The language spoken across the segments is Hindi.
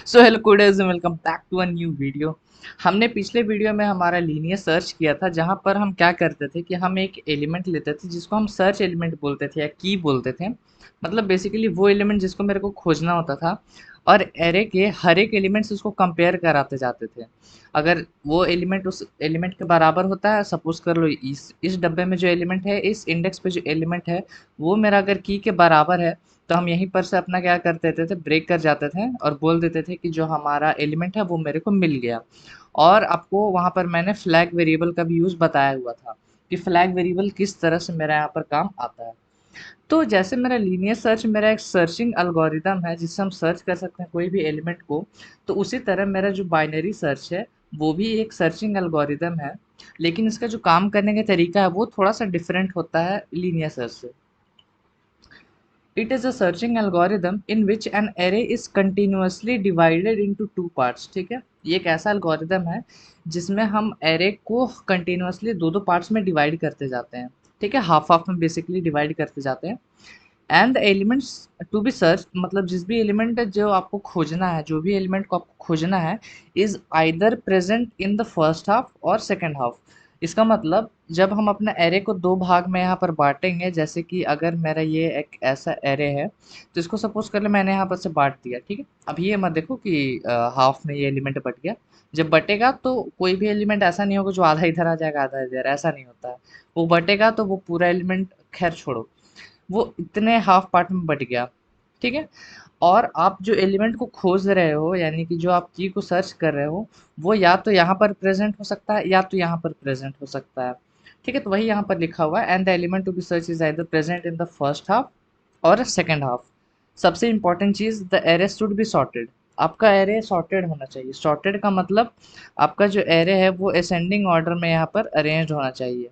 So hello coders, welcome back to a new video. हमने पिछले वीडियो में हमारा लीनियर सर्च किया था, जहाँ पर हम क्या करते थे कि हम एक एलिमेंट लेते थे जिसको हम सर्च एलिमेंट बोलते थे या की बोलते थे। मतलब बेसिकली वो एलिमेंट जिसको मेरे को खोजना होता था, और एरे के हर एक एलिमेंट से उसको कंपेयर कराते जाते थे। अगर वो एलिमेंट उस एलिमेंट के बराबर होता है, सपोज कर लो इस डब्बे में जो एलिमेंट है, इस इंडेक्स पे जो एलिमेंट है, वो मेरा अगर की के बराबर है, तो हम यहीं पर से अपना क्या कर देते थे, ब्रेक कर जाते थे और बोल देते थे कि जो हमारा एलिमेंट है वो मेरे को मिल गया। और आपको वहाँ पर मैंने फ्लैग वेरिएबल का भी यूज़ बताया हुआ था कि फ्लैग वेरिएबल किस तरह से मेरा यहाँ पर काम आता है। तो जैसे मेरा लीनियर सर्च मेरा एक सर्चिंग एल्गोरिदम है जिससे हम सर्च कर सकते हैं कोई भी एलिमेंट को, तो उसी तरह मेरा जो बाइनरी सर्च है वो भी एक सर्चिंग एल्गोरिदम है। लेकिन इसका जो काम करने का तरीका है वो थोड़ा सा डिफरेंट होता है लीनियर सर्च से। It is a searching algorithm in which an array is continuously divided into two parts। ठीक है, ये एक ऐसा एल्गोरिदम है जिसमें हम एरे को कंटिन्यूसली दो दो पार्ट्स में डिवाइड करते जाते हैं। ठीक है, हाफ हाफ में बेसिकली डिवाइड करते जाते हैं। And the elements to be search, मतलब जिस भी एलिमेंट जो आपको खोजना है, जो भी एलिमेंट को आपको खोजना है, is either present in the first half और सेकेंड हाफ। इसका मतलब जब हम अपना एरे को दो भाग में यहाँ पर बांटेंगे, जैसे कि अगर मेरा ये एक ऐसा एरे है, तो इसको सपोज कर ले मैंने यहाँ पर से बांट दिया। ठीक है, अब ये मत देखो कि हाफ में ये एलिमेंट बट गया। जब बटेगा तो कोई भी एलिमेंट ऐसा नहीं होगा जो आधा इधर आ जाएगा आधा इधर, ऐसा नहीं होता है। वो बटेगा तो वो पूरा एलिमेंट, खैर छोड़ो, वो इतने हाफ पार्ट में बट गया। ठीक है, और आप जो एलिमेंट को खोज रहे हो, यानी कि जो आप की को सर्च कर रहे हो, वो या तो यहाँ पर प्रेजेंट हो सकता है या तो यहाँ पर प्रेजेंट हो सकता है। ठीक है, तो वही यहाँ पर लिखा हुआ है, and the element to be search is either present in the first half और सेकेंड हाफ। सबसे इंपॉर्टेंट चीज, the array should be sorted. आपका एरे सॉर्टेड होना चाहिए। सॉर्टेड का मतलब आपका जो एरे है वो असेंडिंग ऑर्डर में यहाँ पर अरेंज होना चाहिए।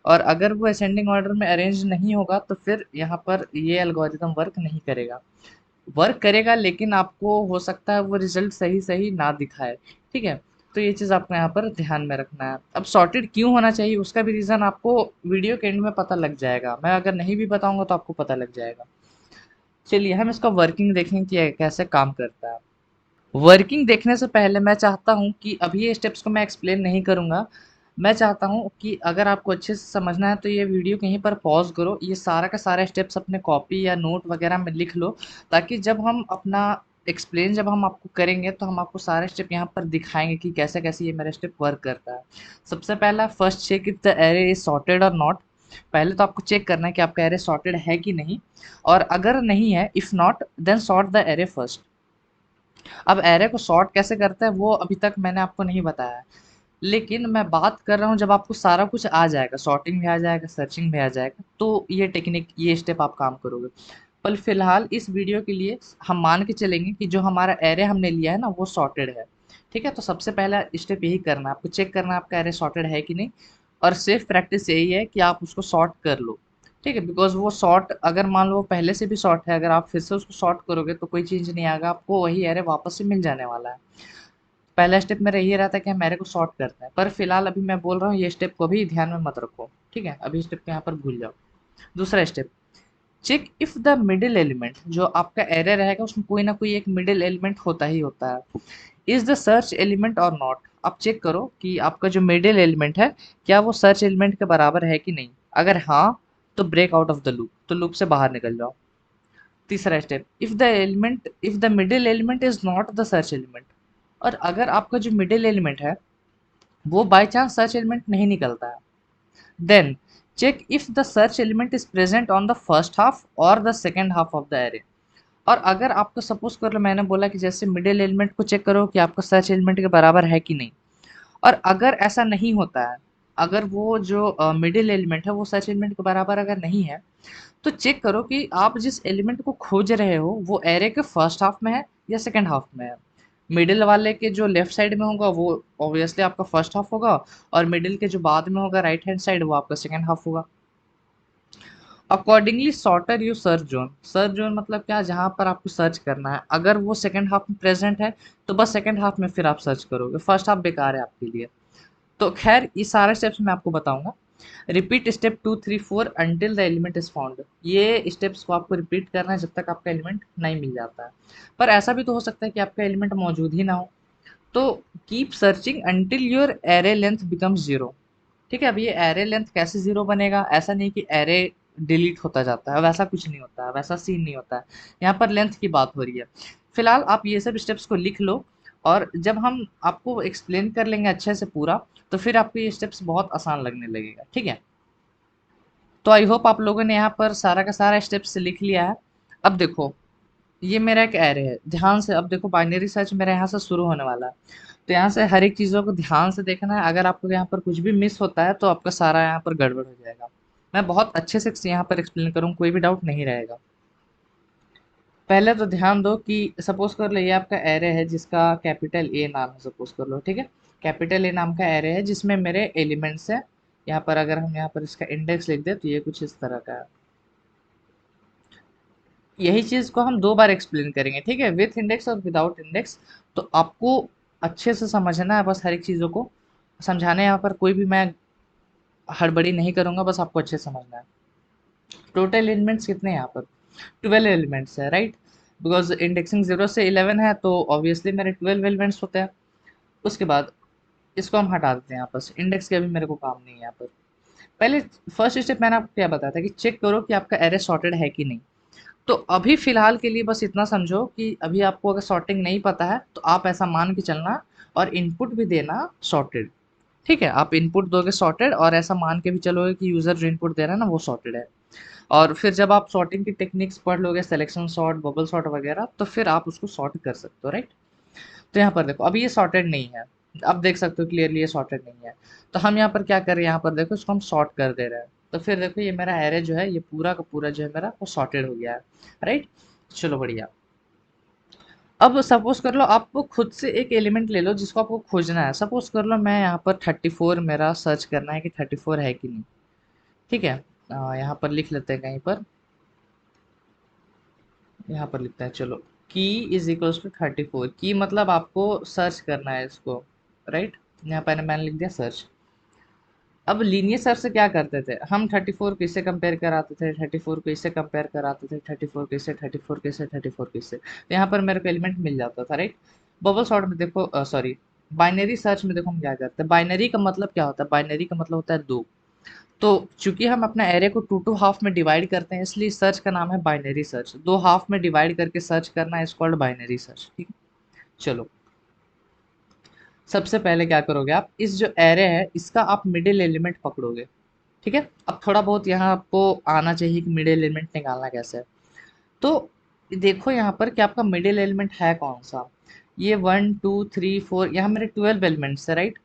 और अगर वो असेंडिंग ऑर्डर में अरेंज नहीं होगा तो फिर यहाँ पर ये एल्गोरिदम वर्क नहीं करेगा। वर्क करेगा लेकिन आपको हो सकता है वो रिजल्ट सही सही ना दिखाए। ठीक है, तो ये चीज़ आपको यहाँ पर ध्यान में रखना है। अब सॉर्टेड क्यों होना चाहिए उसका भी रीज़न आपको वीडियो के एंड में पता लग जाएगा। मैं अगर नहीं भी बताऊंगा तो आपको पता लग जाएगा। चलिए हम इसका वर्किंग देखें कि ये कैसे काम करता है। वर्किंग देखने से पहले मैं चाहता हूँ कि अभी ये स्टेप्स को मैं एक्सप्लेन नहीं करूँगा। मैं चाहता हूँ कि अगर आपको अच्छे से समझना है तो ये वीडियो कहीं पर पॉज़ करो, ये सारा का सारा स्टेप्स अपने कॉपी या नोट वगैरह में लिख लो, ताकि जब हम अपना एक्सप्लेन जब हम आपको करेंगे तो हम आपको सारे स्टेप यहाँ पर दिखाएँगे कि कैसे-कैसे ये मेरा स्टेप वर्क करता है। सबसे पहला, फर्स्ट चेक इफ द अरे इज़ सॉर्टेड और नॉट। पहले तो आपको चेक करना है कि आपका अरे सॉर्टेड है कि नहीं, और अगर नहीं है, if not then sort the array first. अब एरे को सॉर्ट कैसे करते हैं वो अभी तक मैंने आपको नहीं बताया है, लेकिन मैं बात कर रहा हूँ जब आपको सारा कुछ आ जाएगा, सॉर्टिंग भी आ जाएगा, सर्चिंग भी आ जाएगा, तो ये टेक्निक, ये स्टेप आप काम करोगे। पर फिलहाल इस वीडियो के लिए हम मान के चलेंगे कि जो हमारा एरे हमने लिया है ना वो सॉर्टेड है। ठीक है, तो सबसे पहला स्टेप यही करना है, आपको चेक करना है आपका एरे सॉर्टेड है कि नहीं। और सेफ प्रैक्टिस यही है कि आप उसको सॉर्ट कर लो। ठीक है, बिकॉज वो सॉर्ट, अगर मान लो वो पहले से भी सॉर्ट है, अगर आप फिर से उसको सॉर्ट करोगे तो कोई चेंज नहीं आएगा, आपको वही एरे वापस से मिल जाने वाला है। पहला स्टेप मेरा ये रहता है कि हम एरे को सॉर्ट करते हैं, पर फिलहाल अभी मैं बोल रहा हूँ ये स्टेप को भी ध्यान में मत रखो। ठीक है, अभी स्टेप को यहाँ पर भूल जाओ। दूसरा step, check if the middle element, जो आपका एरे रहेगा उसमें कोई ना कोई एक मिडिल एलिमेंट होता ही होता है, इज द सर्च एलिमेंट और नॉट। आप चेक करो कि आपका जो मिडिल एलिमेंट है क्या वो सर्च एलिमेंट के बराबर है कि नहीं। अगर हाँ, तो break out of the loop, तो लूप से बाहर निकल जाओ। तीसरा step, if the middle element is not the search element. और अगर आपका जो मिडिल एलिमेंट है वो बाय चांस सर्च एलिमेंट नहीं निकलता है, then check if the search element is present on the first half और the second half of the array. और अगर आपको सपोज कर लो, मैंने बोला कि जैसे मिडिल एलिमेंट को चेक करो कि आपका सर्च एलिमेंट के बराबर है कि नहीं, और अगर ऐसा नहीं होता है, अगर वो जो मिडिल एलिमेंट है वो सर्च एलिमेंट के बराबर अगर नहीं है, तो चेक करो कि आप जिस एलिमेंट को खोज रहे हो वो एरे के फर्स्ट हाफ में है या सेकेंड हाफ में है। मिडिल वाले के जो लेफ्ट साइड में होगा वो ऑब्वियसली आपका फर्स्ट हाफ होगा, और मिडिल के जो बाद में होगा राइट हैंड साइड वो आपका सेकेंड हाफ होगा। Accordingly sorter you search zone. Search zone मतलब क्या, जहाँ पर आपको सर्च करना है, अगर वो सेकंड हाफ में प्रेजेंट है तो बस सेकंड हाफ में फिर आप सर्च करोगे, फर्स्ट हाफ बेकार है आपके लिए। तो खैर ये सारे स्टेप्स मैं आपको बताऊंगा। Repeat step 2 3 4 until the element is found. ये स्टेप्स को आपको रिपीट करना है जब तक आपका एलिमेंट नहीं मिल जाता है। पर ऐसा भी तो हो सकता है कि आपका एलिमेंट मौजूद ही ना हो। तो keep searching until your array length becomes zero. ठीक है, अब ये एरे लेंथ कैसे जीरो बनेगा? ऐसा नहीं कि एरे डिलीट होता जाता है, वैसा कुछ नहीं होता है, वैसा सीन नहीं होता है। यहाँ पर लेंथ की बात हो रही है। फिलहाल आप ये सब स्टेप्स को लिख लो, और जब हम आपको एक्सप्लेन कर लेंगे अच्छे से पूरा, तो फिर आपको ये स्टेप्स बहुत आसान लगने लगेगा। ठीक है, तो आई होप आप लोगों ने यहाँ पर सारा का सारा स्टेप्स लिख लिया है। अब देखो, ये मेरा एक एरे है, ध्यान से अब देखो, बाइनरी सर्च मेरा यहाँ से शुरू होने वाला है। तो यहाँ से हर एक चीज़ों को ध्यान से देखना है। अगर आपको यहाँ पर कुछ भी मिस होता है तो आपका सारा यहाँ पर गड़बड़ हो जाएगा। मैं बहुत अच्छे से यहाँ पर एक्सप्लेन करूँ, कोई भी डाउट नहीं रहेगा। पहले तो ध्यान दो कि सपोज कर लो ये आपका एरे है जिसका कैपिटल ए नाम है, सपोज कर लो। ठीक है, कैपिटल ए नाम का एरे है जिसमें मेरे एलिमेंट्स है। यहाँ पर अगर हम यहाँ पर इसका इंडेक्स लिख दे तो ये कुछ इस तरह का है। यही चीज़ को हम दो बार एक्सप्लेन करेंगे, ठीक है, विथ इंडेक्स और विदाउट इंडेक्स। तो आपको अच्छे से समझना है, बस हर एक चीज़ों को समझाने यहाँ पर कोई भी मैं हड़बड़ी नहीं करूँगा, बस आपको अच्छे से समझना है। टोटल एलिमेंट्स कितने हैं यहाँ पर? 12 एलिमेंट्स है, राइट। बिकॉज इंडेक्सिंग 0 से 11 है तो ऑब्वियसली मेरे 12 एलिमेंट्स होते हैं। उसके बाद इसको हम हटा देते हैं, यहाँ पर इंडेक्स का भी मेरे को काम नहीं है यहाँ पर। पहले फर्स्ट स्टेप मैंने आपको क्या बताया था कि चेक करो कि आपका एरे सॉर्टेड है कि नहीं। तो अभी फिलहाल के लिए बस इतना समझो कि अभी आपको अगर सॉर्टिंग नहीं पता है तो आप ऐसा मान के चलना, और इनपुट भी देना सॉर्टेड। ठीक है, आप इनपुट दोगे सॉर्टेड, और ऐसा मान के भी चलोगे कि यूज़र जो इनपुट दे रहा है ना वो सॉर्टेड है। और फिर जब आप सॉर्टिंग की टेक्निक्स पढ़ लोगे, सिलेक्शन सॉर्ट, बबल सॉर्ट वगैरह, तो फिर आप उसको सॉर्ट कर सकते हो, राइट। तो यहाँ पर देखो, अभी ये सॉर्टेड नहीं है। अब देख सकते हो क्लियरली ये सॉर्टेड नहीं है। तो हम यहाँ पर क्या कर रहे हैं, यहाँ पर देखो इसको हम सॉर्ट कर दे रहे हैं। तो फिर देखो ये मेरा एरे जो है, ये पूरा का पूरा जो है मेरा वो सॉर्टेड हो गया है, राइट। चलो बढ़िया। अब सपोज कर लो आपको खुद से एक एलिमेंट ले लो जिसको आपको खोजना है। सपोज कर लो मैं यहाँ पर 34 मेरा सर्च करना है कि 34 है कि नहीं। ठीक है, यहाँ पर लिख लेते हैं कहीं पर, यहाँ पर लिखते हैं चलो, की इज इक्वल्स टू 34। की मतलब आपको सर्च करना है इसको, राइट। यहाँ पर मैंने लिख दिया सर्च। अब लीनियर सर्च से क्या करते थे हम, 34 को इससे कंपेयर कराते थे, 34 को इससे कंपेयर कराते थे, 34 को इससे, 34 को इससे, 34 को इससे, तो यहाँ पर मेरे को एलिमेंट मिल जाता था, राइट। बबल सॉर्ट में देखो, सॉरी, बाइनरी सर्च में देखो हम क्या करते हैं। बाइनरी का मतलब क्या होता है? बाइनरी का मतलब होता है दो। तो चूंकि हम अपना एरे को टू टू हाफ में डिवाइड करते हैं, इसलिए सर्च का नाम है बाइनरी सर्च। दो हाफ में डिवाइड करके सर्च करना इज कॉल्ड बाइनरी सर्च। ठीक है, चलो सबसे पहले क्या करोगे आप, इस जो एरे है इसका आप मिडिल एलिमेंट पकड़ोगे। ठीक है, अब थोड़ा बहुत यहाँ आपको आना चाहिए कि मिडिल एलिमेंट निकालना कैसे है। तो देखो यहाँ पर कि आपका मिडिल एलिमेंट है कौन सा। ये 1 2 3 4, यहाँ मेरे 12 एलिमेंट्स है, राइट।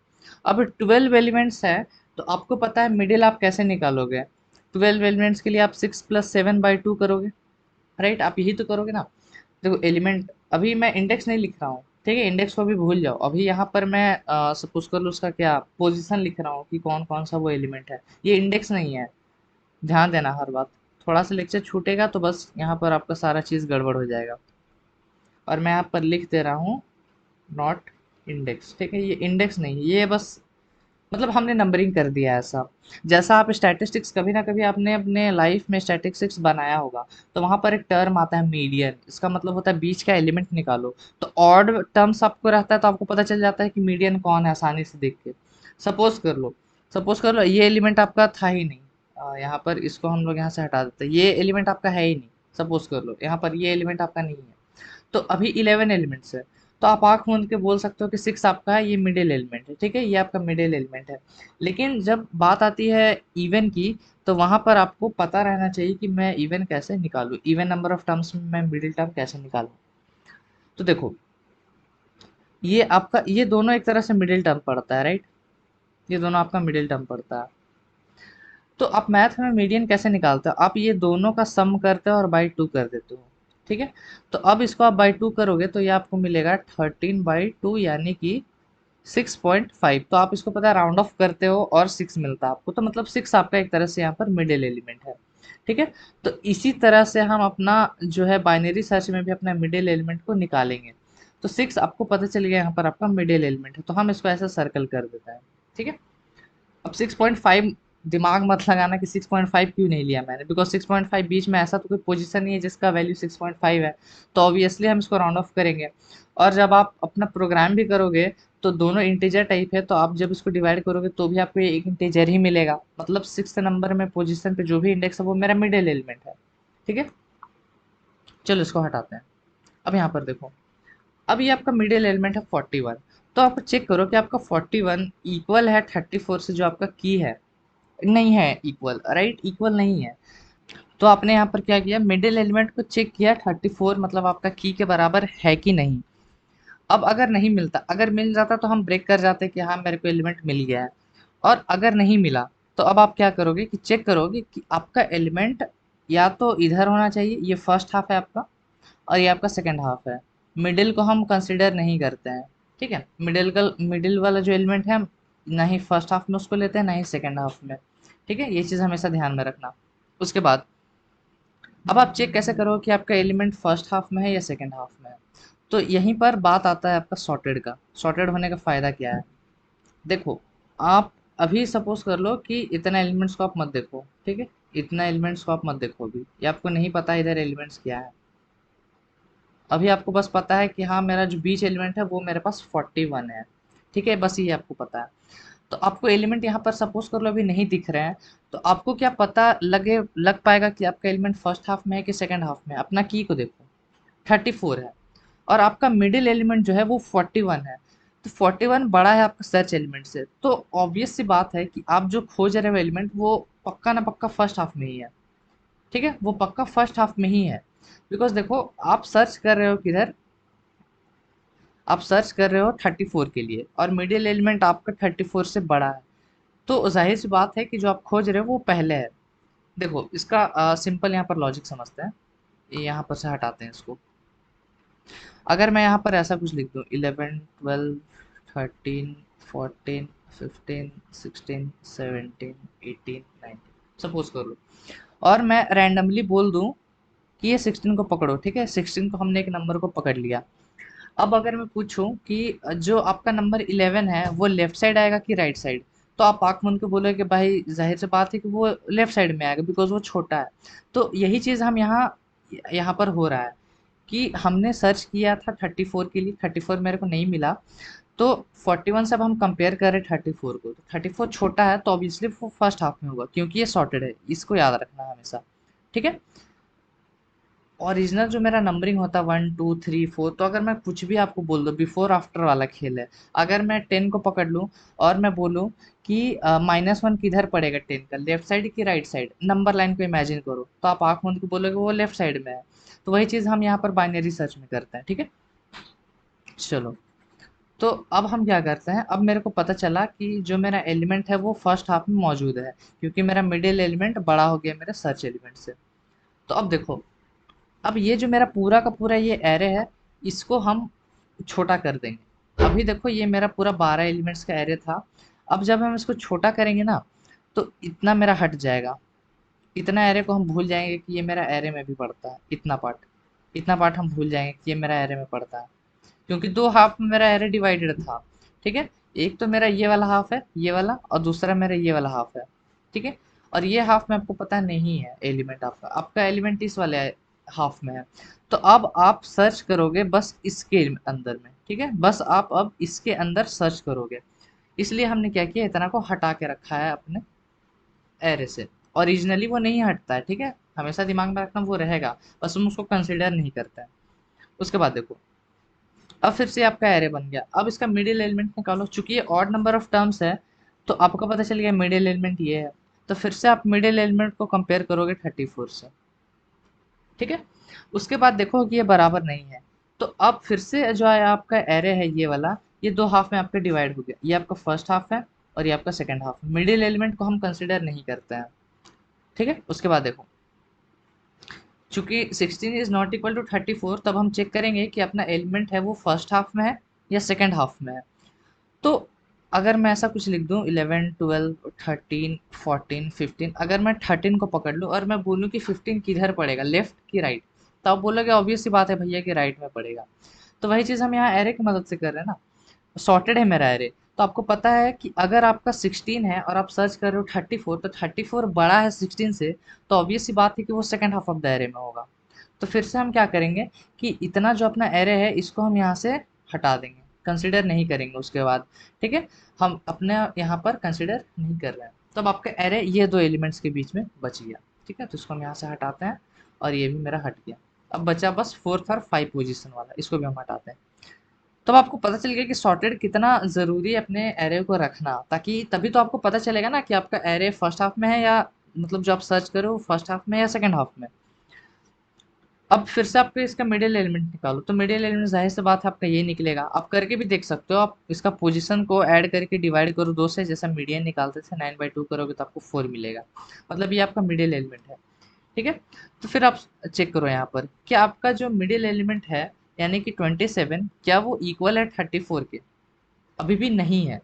अब 12 एलिमेंट्स है, तो आपको पता है मिडिल आप कैसे निकालोगे। 12 एलिमेंट्स के लिए आप 6 + 7/2 करोगे, राइट। आप यही तो करोगे ना। देखो एलिमेंट, अभी मैं इंडेक्स नहीं लिख रहा हूँ, ठीक है, इंडेक्स को भी भूल जाओ। अभी यहाँ पर मैं सपोज कर लो उसका क्या पोजीशन लिख रहा हूँ कि कौन कौन सा वो एलिमेंट है। ये इंडेक्स नहीं है, ध्यान देना हर बात। थोड़ा सा लेक्चर छूटेगा तो बस यहाँ पर आपका सारा चीज़ गड़बड़ हो जाएगा। और मैं यहाँ पर लिख दे रहा हूँ नॉट इंडेक्स। ठीक है, ये इंडेक्स नहीं, ये बस मतलब हमने नंबरिंग कर दिया है ऐसा। जैसा आप स्टैटिस्टिक्स, कभी ना कभी आपने अपने लाइफ में स्टैटिस्टिक्स बनाया होगा, तो वहाँ पर एक टर्म आता है मीडियन। इसका मतलब होता है बीच का एलिमेंट निकालो। तो ऑड टर्म्स आपको रहता है तो आपको पता चल जाता है कि मीडियन कौन है आसानी से देख के। सपोज कर लो, सपोज कर लो ये एलिमेंट आपका था ही नहीं। यहाँ पर इसको हम लोग यहाँ से हटा देते हैं, ये एलिमेंट आपका है ही नहीं। सपोज कर लो यहाँ पर ये एलिमेंट आपका नहीं है। तो अभी 11 एलिमेंट्स है, तो आप आँख मूंद के बोल सकते हो कि 6 आपका है, ये मिडिल एलिमेंट है। ठीक है, ये आपका मिडिल एलिमेंट है। लेकिन जब बात आती है इवन की, तो वहाँ पर आपको पता रहना चाहिए कि मैं इवन कैसे निकालूँ, इवन नंबर ऑफ टर्म्स में मैं मिडिल टर्म कैसे निकालूँ। तो देखो ये आपका, ये दोनों एक तरह से मिडिल टर्म पड़ता है, राइट। ये दोनों आपका मिडिल टर्म पड़ता है। तो आप मैथ में मीडियन कैसे निकालते हो? आप ये दोनों का सम करते हो और बाई 2 कर देते हो। ठीक है, तो अब इसको आप बाई 2 करोगे तो ये आपको मिलेगा 13/2, यानी कि 6.5। तो आप इसको पता है राउंड ऑफ करते हो और 6 मिलता है आपको, तो मतलब 6 आपका एक तरह से यहाँ पर मिडिल एलिमेंट है। ठीक है, तो इसी तरह से हम अपना जो है बाइनरी सर्च में भी अपना मिडिल एलिमेंट को निकालेंगे। तो 6 आपको पता चल गया यहाँ पर आपका मिडिल एलिमेंट है, तो हम इसको ऐसे सर्कल कर देते हैं। ठीक है, अब 6.5 दिमाग मत लगाना कि 6.5 क्यों नहीं लिया मैंने, बिकॉज 6.5 बीच में ऐसा तो कोई पोजीशन नहीं है जिसका वैल्यू 6.5 है, तो ऑब्वियसली हम इसको राउंड ऑफ करेंगे। और जब आप अपना प्रोग्राम भी करोगे तो दोनों इंटीजर टाइप है, तो आप जब इसको डिवाइड करोगे तो भी आपको एक इंटीजर ही मिलेगा, मतलब 6th नंबर में पोजीशन पे जो भी इंडेक्स है वो मेरा मिडिल एलिमेंट है। ठीक है, चलो इसको हटाते हैं। अब यहाँ पर देखो, अब ये आपका मिडिल एलिमेंट है 41, तो आप चेक करो कि आपका 41 इक्वल है 34 से जो आपका की है, नहीं है इक्वल, राइट, इक्वल नहीं है। तो आपने यहाँ पर क्या किया, मिडिल एलिमेंट को चेक किया 34 मतलब आपका की के बराबर है कि नहीं। अब अगर नहीं मिलता, अगर मिल जाता तो हम ब्रेक कर जाते कि हाँ मेरे को एलिमेंट मिल गया है। और अगर नहीं मिला तो अब आप क्या करोगे कि चेक करोगे कि आपका एलिमेंट या तो इधर होना चाहिए, ये फर्स्ट हाफ है आपका, और ये आपका सेकेंड हाफ है। मिडिल को हम कंसिडर नहीं करते हैं। ठीक है, मिडिल वाला जो एलिमेंट है, ना ही फर्स्ट हाफ में उसको लेते हैं ना ही सेकेंड हाफ में। ठीक है, ये चीज़ हमेशा ध्यान में रखना। उसके बाद अब आप चेक कैसे करो कि आपका एलिमेंट फर्स्ट हाफ में है या सेकेंड हाफ में है। तो यहीं पर बात आता है आपका सॉर्टेड का। सॉर्टेड होने का फ़ायदा क्या है, देखो, आप अभी सपोज कर लो कि इतना एलिमेंट्स को आप मत देखो, ठीक है, इतना एलिमेंट्स को आप मत देखो अभी, ये आपको नहीं पता इधर एलिमेंट्स क्या है। अभी आपको बस पता है कि हाँ मेरा जो बीच एलिमेंट है वो मेरे पास 41 है। ठीक है, बस ये आपको पता है। तो आपको एलिमेंट यहाँ पर सपोज कर लो अभी नहीं दिख रहे हैं, तो आपको क्या पता लग पाएगा कि आपका एलिमेंट फर्स्ट हाफ में है कि सेकंड हाफ में है। अपना की को देखो, 34 है, और आपका मिडिल एलिमेंट जो है वो 41 है। तो 41 बड़ा है आपका सर्च एलिमेंट से, तो ऑब्वियस सी बात है कि आप जो खोज रहे हो एलिमेंट वो पक्का ना पक्का फर्स्ट हाफ में ही है। ठीक है, वो पक्का फर्स्ट हाफ में ही है। बिकॉज देखो, आप सर्च कर रहे हो किधर, आप सर्च कर रहे हो 34 के लिए, और मिडिल एलिमेंट आपका 34 से बड़ा है, तो जाहिर सी बात है कि जो आप खोज रहे हो वो पहले है। देखो इसका सिंपल यहाँ पर लॉजिक समझते हैं, यहाँ पर से हटाते हैं इसको। अगर मैं यहाँ पर ऐसा कुछ लिख दूँ 11 12 13 14 15 16 17 18 19, सपोज कर लो, और मैं रैंडमली बोल दूँ कि ये 16 को पकड़ो। ठीक है, 16 को हमने एक नंबर को पकड़ लिया। अब अगर मैं पूछूं कि जो आपका नंबर 11 है वो लेफ्ट साइड आएगा कि राइट साइड, तो आप आंख मूंद के बोलोगे कि भाई जाहिर सी बात है कि वो लेफ्ट साइड में आएगा बिकॉज वो छोटा है। तो यही चीज़ हम यहाँ यहाँ पर हो रहा है कि हमने सर्च किया था 34 के लिए, 34 मेरे को नहीं मिला, तो 41 से अब हम कंपेयर करें 34 को, तो 34 छोटा है तो ऑब्वियसली वो फर्स्ट हाफ में होगा क्योंकि ये सॉर्टेड है, इसको याद रखना है हमेशा। ठीक है, ओरिजिनल जो मेरा नंबरिंग होता है 1 2 3 4, तो अगर मैं कुछ भी आपको बोल दूँ, बिफोर आफ्टर वाला खेल है। अगर मैं 10 को पकड़ लूँ और मैं बोलूँ कि -1 किधर पड़ेगा 10 का, लेफ्ट साइड की राइट साइड, नंबर लाइन को इमेजिन करो, तो आप आंख मूंद के बोलोगे वो लेफ्ट साइड में है। तो वही चीज़ हम यहाँ पर बाइनरी सर्च में करते हैं। ठीक है, चलो, तो अब हम क्या करते हैं, अब मेरे को पता चला कि जो मेरा एलिमेंट है वो फर्स्ट हाफ में मौजूद है, क्योंकि मेरा मिडिल एलिमेंट बड़ा हो गया मेरे सर्च एलिमेंट से। तो अब देखो, अब ये जो मेरा पूरा का पूरा ये एरे है, इसको हम छोटा कर देंगे। अभी देखो ये मेरा पूरा 12 एलिमेंट्स का एरे था, अब जब हम इसको छोटा करेंगे ना, तो इतना मेरा हट जाएगा, इतना एरे को हम भूल जाएंगे कि ये मेरा एरे में भी पड़ता है, इतना पार्ट हम भूल जाएंगे कि ये मेरा एरे में पड़ता है, क्योंकि दो हाफ में मेरा एरे डिवाइडेड था। ठीक है, एक तो मेरा ये वाला हाफ है, ये वाला, और दूसरा मेरा ये वाला हाफ है। ठीक है, और ये हाफ में आपको पता नहीं है एलिमेंट, आपका एलिमेंट इस वाले हाफ में है। तो अब आप सर्च करोगे बस इसके अंदर में। ठीक है, बस आप अब इसके अंदर सर्च करोगे, इसलिए हमने क्या किया, इतना को हटा के रखा है अपने एरे से। ओरिजिनली वो नहीं हटता है, ठीक है, हमेशा दिमाग में रखना वो रहेगा, बस हम उसको कंसिडर नहीं करते हैं। उसके बाद देखो, अब फिर से आपका एरे बन गया, अब इसका मिडिल एलिमेंट निकालो, चूंकि ये ऑड नंबर ऑफ टर्म्स है, तो आपको पता चल गया मिडिल एलिमेंट ये है, तो फिर से आप मिडिल एलिमेंट को कंपेयर करोगे 34 से। ठीक है, उसके बाद देखो कि ये बराबर नहीं है, तो अब फिर से जो है आपका एरे है ये वाला, ये दो हाफ में आपका डिवाइड हो गया, ये आपका फर्स्ट हाफ है और ये आपका सेकंड हाफ। मिडिल एलिमेंट को हम कंसिडर नहीं करते हैं। ठीक है, उसके बाद देखो, चूंकि 16 इज नॉट इक्वल टू 34, तब हम चेक करेंगे कि अपना एलिमेंट है वो फर्स्ट हाफ में है या सेकंड हाफ में है। तो अगर मैं ऐसा कुछ लिख दूं 11 12 13 14 15, अगर मैं 13 को पकड़ लूं और मैं बोलूं कि 15 किधर पड़ेगा, लेफ्ट की राइट, तो आप बोलोगे ऑब्वियस सी बात है भैया कि राइट में पड़ेगा। तो वही चीज़ हम यहाँ एरे की मदद से कर रहे हैं ना, सॉर्टेड है मेरा एरे, तो आपको पता है कि अगर आपका 16 है और आप सर्च कर रहे हो 34, तो 34 बड़ा है 16 से, तो ऑब्वियस सी बात है कि वो second half of the array में होगा। तो फिर से हम क्या करेंगे कि इतना जो अपना एरे है इसको हम यहाँ से हटा देंगे, कंसिडर नहीं करेंगे उसके बाद। ठीक है, हम अपने यहाँ पर कंसिडर नहीं कर रहे हैं। तब आपका एरे ये दो एलिमेंट्स के बीच में बच गया। ठीक है, तो इसको हम यहाँ से हटाते हैं और ये भी मेरा हट गया। अब बचा बस फोर्थ और 5 पोजीशन वाला, इसको भी हम हटाते हैं। तब आपको पता चल गया कि सॉर्टेड कितना ज़रूरी है अपने एरे को रखना, ताकि तभी तो आपको पता चलेगा ना कि आपका एरे फर्स्ट हाफ में है या मतलब जो आप सर्च करो फर्स्ट हाफ में या सेकंड हाफ में। अब फिर से आपको इसका मिडिल एलिमेंट निकालो, तो मिडिल एलिमेंट जाहिर सी बात है आपका ये निकलेगा। आप करके भी देख सकते हो, आप इसका पोजीशन को ऐड करके डिवाइड करो 2 से, जैसा मीडियन निकालते थे 9/2 करोगे तो आपको 4 मिलेगा। मतलब ये आपका मिडिल एलिमेंट है। ठीक है, तो फिर आप चेक करो यहाँ पर कि आपका जो मिडिल एलिमेंट है यानी कि 27, क्या वो इक्वल है 34 के? अभी भी नहीं है।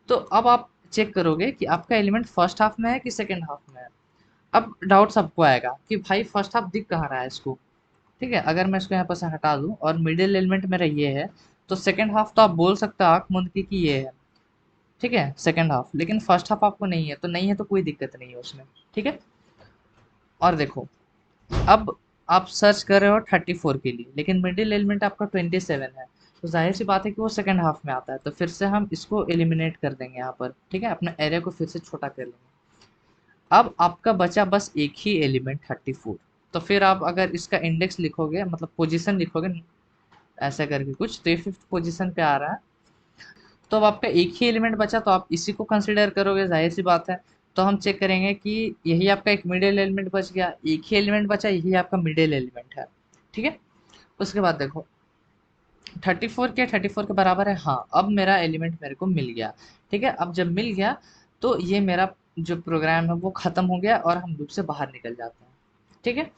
तो अब आप चेक करोगे कि आपका एलिमेंट फर्स्ट हाफ में है कि सेकंड हाफ में है। अब डाउट सबको आएगा कि भाई फर्स्ट हाफ दिख कहाँ रहा है इसको। ठीक है, अगर मैं इसको यहाँ पर से हटा दूँ और मिडिल एलिमेंट मेरा ये है, तो सेकंड हाफ तो आप बोल सकते हो आँख मूंद के कि ये है। ठीक है, सेकंड हाफ, लेकिन फर्स्ट हाफ आपको नहीं है, तो नहीं है तो कोई दिक्कत नहीं है उसमें। ठीक है, और देखो अब आप सर्च कर रहे हो 34 के लिए, लेकिन मिडिल एलिमेंट आपका 27 है, तो जाहिर सी बात है कि वो सेकंड हाफ में आता है। तो फिर से हम इसको एलिमिनेट कर देंगे यहाँ पर। ठीक है, अपने एरे को फिर से छोटा कर लेंगे। अब आपका बचा बस एक ही एलिमेंट 34। तो फिर आप अगर इसका इंडेक्स लिखोगे मतलब पोजीशन लिखोगे ऐसा करके कुछ, तो ये 5th पोजीशन पे आ रहा है। तो अब आपका एक ही एलिमेंट बचा, तो आप इसी को कंसिडर करोगे, जाहिर सी बात है। तो हम चेक करेंगे कि यही आपका एक मिडिल एलिमेंट बच गया, एक ही एलिमेंट बचा, यही आपका मिडिल एलिमेंट है। ठीक है, उसके बाद देखो 34 के बराबर है, हाँ अब मेरा एलिमेंट मेरे को मिल गया। ठीक है, अब जब मिल गया तो ये मेरा जो प्रोग्राम है वो ख़त्म हो गया और हम लूप से बाहर निकल जाते हैं। ठीक है,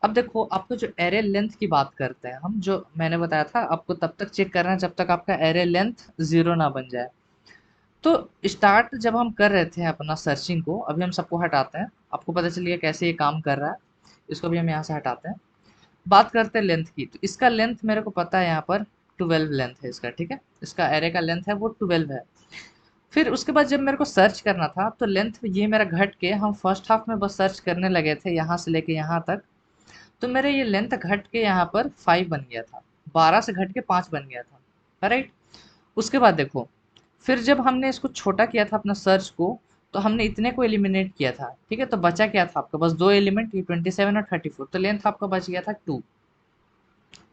अब देखो आपको जो एरे लेंथ की बात करते हैं हम, जो मैंने बताया था आपको तब तक चेक करना है जब तक आपका एरे लेंथ 0 ना बन जाए। तो स्टार्ट जब हम कर रहे थे अपना सर्चिंग को, अभी हम सबको हटाते हैं, आपको पता चलिए कैसे ये काम कर रहा है। इसको भी हम यहाँ से हटाते हैं। बात करते हैं लेंथ की, तो इसका लेंथ मेरे को पता है यहाँ पर 12 लेंथ है इसका। ठीक है, इसका एरे का लेंथ है वो 12 है। फिर उसके बाद जब मेरे को सर्च करना था तो लेंथ ये मेरा घट के, हम फर्स्ट हाफ में बस सर्च करने लगे थे यहाँ से लेके यहाँ तक, तो मेरे ये लेंथ घट के यहाँ पर 5 बन गया था, 12 से घट के 5 बन गया था। राइट, उसके बाद देखो फिर जब हमने इसको छोटा किया था अपना सर्च को, तो हमने इतने को एलिमिनेट किया था। ठीक है, तो बचा क्या था आपका बस दो एलिमेंट, ये 27 और 34, तो लेंथ आपका बच गया था 2।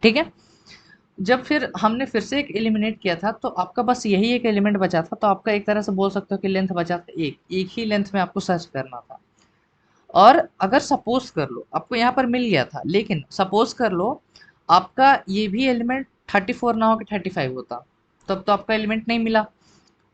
ठीक है, जब फिर हमने फिर से एक एलिमिनेट किया था तो आपका बस यही एक एलिमेंट बचा था, तो आपका एक तरह से बोल सकते हो कि लेंथ बचा था एक, एक ही लेंथ में आपको सर्च करना था। और अगर सपोज कर लो आपको यहाँ पर मिल गया था, लेकिन सपोज कर लो आपका ये भी एलिमेंट 34 ना हो कि 35 होता, तब तो आपका एलिमेंट नहीं मिला।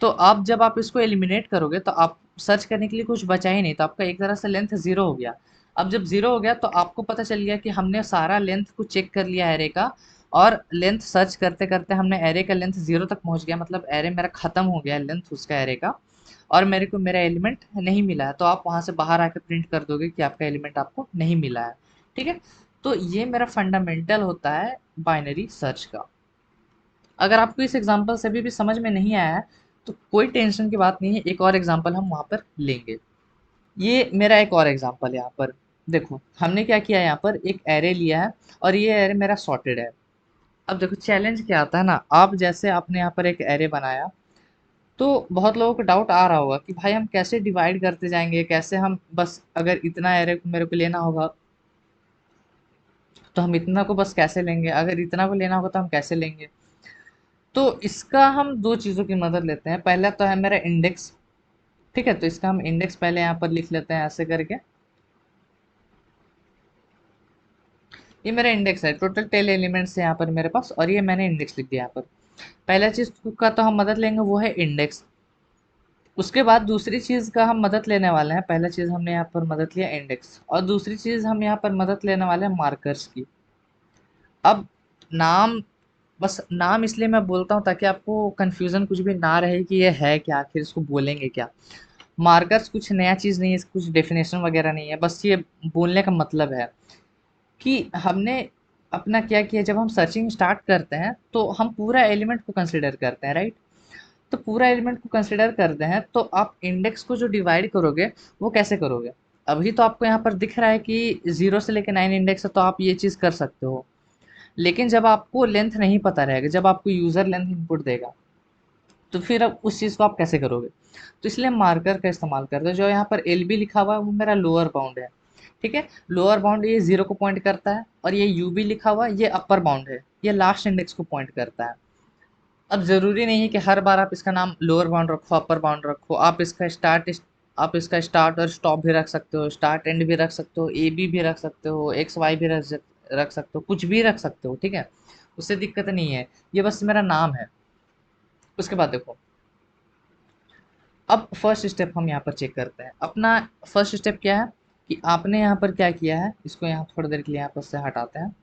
तो आप जब आप इसको एलिमिनेट करोगे तो आप सर्च करने के लिए कुछ बचा ही नहीं, तो आपका एक तरह से लेंथ ज़ीरो हो गया। अब जब ज़ीरो हो गया तो आपको पता चल गया कि हमने सारा लेंथ को चेक कर लिया एरे का, और लेंथ सर्च करते करते हमने एरे का लेंथ ज़ीरो तक पहुंच गया, मतलब एरे मेरा ख़त्म हो गया लेंथ उसका एरे का, और मेरे को मेरा एलिमेंट नहीं मिला है। तो आप वहाँ से बाहर आकर प्रिंट कर दोगे कि आपका एलिमेंट आपको नहीं मिला है। ठीक है, तो ये मेरा फंडामेंटल होता है बाइनरी सर्च का। अगर आपको इस एग्जांपल से अभी भी समझ में नहीं आया है तो कोई टेंशन की बात नहीं है, एक और एग्जांपल हम वहाँ पर लेंगे। ये मेरा एक और एग्जांपल है यहाँ पर। देखो हमने क्या किया, यहाँ पर एक एरे लिया है और ये एरे मेरा सॉर्टेड है। अब देखो चैलेंज क्या आता है ना, आप जैसे आपने यहाँ पर एक एरे बनाया, तो बहुत लोगों को डाउट आ रहा होगा कि भाई हम कैसे डिवाइड करते जाएंगे, कैसे हम बस अगर इतना एरे मेरे को लेना होगा तो हम इतना को बस कैसे लेंगे, अगर इतना को लेना होगा तो हम कैसे लेंगे। तो इसका हम दो चीज़ों की मदद लेते हैं। पहला तो है मेरा इंडेक्स। ठीक है, तो इसका हम इंडेक्स पहले यहाँ पर लिख लेते हैं ऐसे करके। ये मेरा इंडेक्स है, टोटल 10 एलिमेंट्स है यहाँ पर मेरे पास, और ये मैंने इंडेक्स लिख दिया यहाँ पर। पहला चीज़ का तो हम मदद लेंगे वो है इंडेक्स। उसके बाद दूसरी चीज़ का हम मदद लेने वाले हैं, पहला चीज़ हमने यहाँ पर मदद लिया इंडेक्स, और दूसरी चीज़ हम यहाँ पर मदद लेने वाले हैं मार्कर्स की। अब नाम, बस नाम इसलिए मैं बोलता हूँ ताकि आपको कन्फ्यूज़न कुछ भी ना रहे कि ये है क्या, आखिर इसको बोलेंगे क्या। मार्कर्स कुछ नया चीज़ नहीं है, कुछ डेफिनेशन वगैरह नहीं है, बस ये बोलने का मतलब है कि हमने अपना क्या किया, जब हम सर्चिंग स्टार्ट करते हैं तो हम पूरा एलिमेंट को कंसिडर करते हैं, राइट। तो पूरा एलिमेंट को कंसिडर करते हैं, तो आप इंडेक्स को जो डिवाइड करोगे वो कैसे करोगे? अभी तो आपको यहाँ पर दिख रहा है कि 0 से लेके 9 इंडेक्स है, तो आप ये चीज़ कर सकते हो। लेकिन जब आपको लेंथ नहीं पता रहेगा, जब आपको यूज़र लेंथ इनपुट देगा, तो फिर अब उस चीज़ को आप कैसे करोगे? तो इसलिए हम मार्कर का इस्तेमाल करते हैं। जो यहाँ पर एलबी लिखा हुआ है वो मेरा लोअर बाउंड है, ठीक है? लोअर बाउंड ये 0 को पॉइंट करता है, और ये यूबी लिखा हुआ है ये अपर बाउंड है, ये लास्ट इंडेक्स को पॉइंट करता है। अब ज़रूरी नहीं है कि हर बार आप इसका नाम लोअर बाउंड रखो, अपर बाउंड रखो। आप इसका स्टार्ट और स्टॉप भी रख सकते हो, स्टार्ट एंड भी रख सकते हो, ए बी भी रख सकते हो, एक्स वाई भी रख सकते हो, कुछ भी रख सकते हो, ठीक है? उससे दिक्कत नहीं है, ये बस मेरा नाम है। उसके बाद देखो, अब फर्स्ट स्टेप हम यहाँ पर चेक करते हैं। अपना फर्स्ट स्टेप क्या है कि आपने यहाँ पर क्या किया है, इसको यहाँ थोड़ी देर के लिए यहाँ पर से हटाते हैं।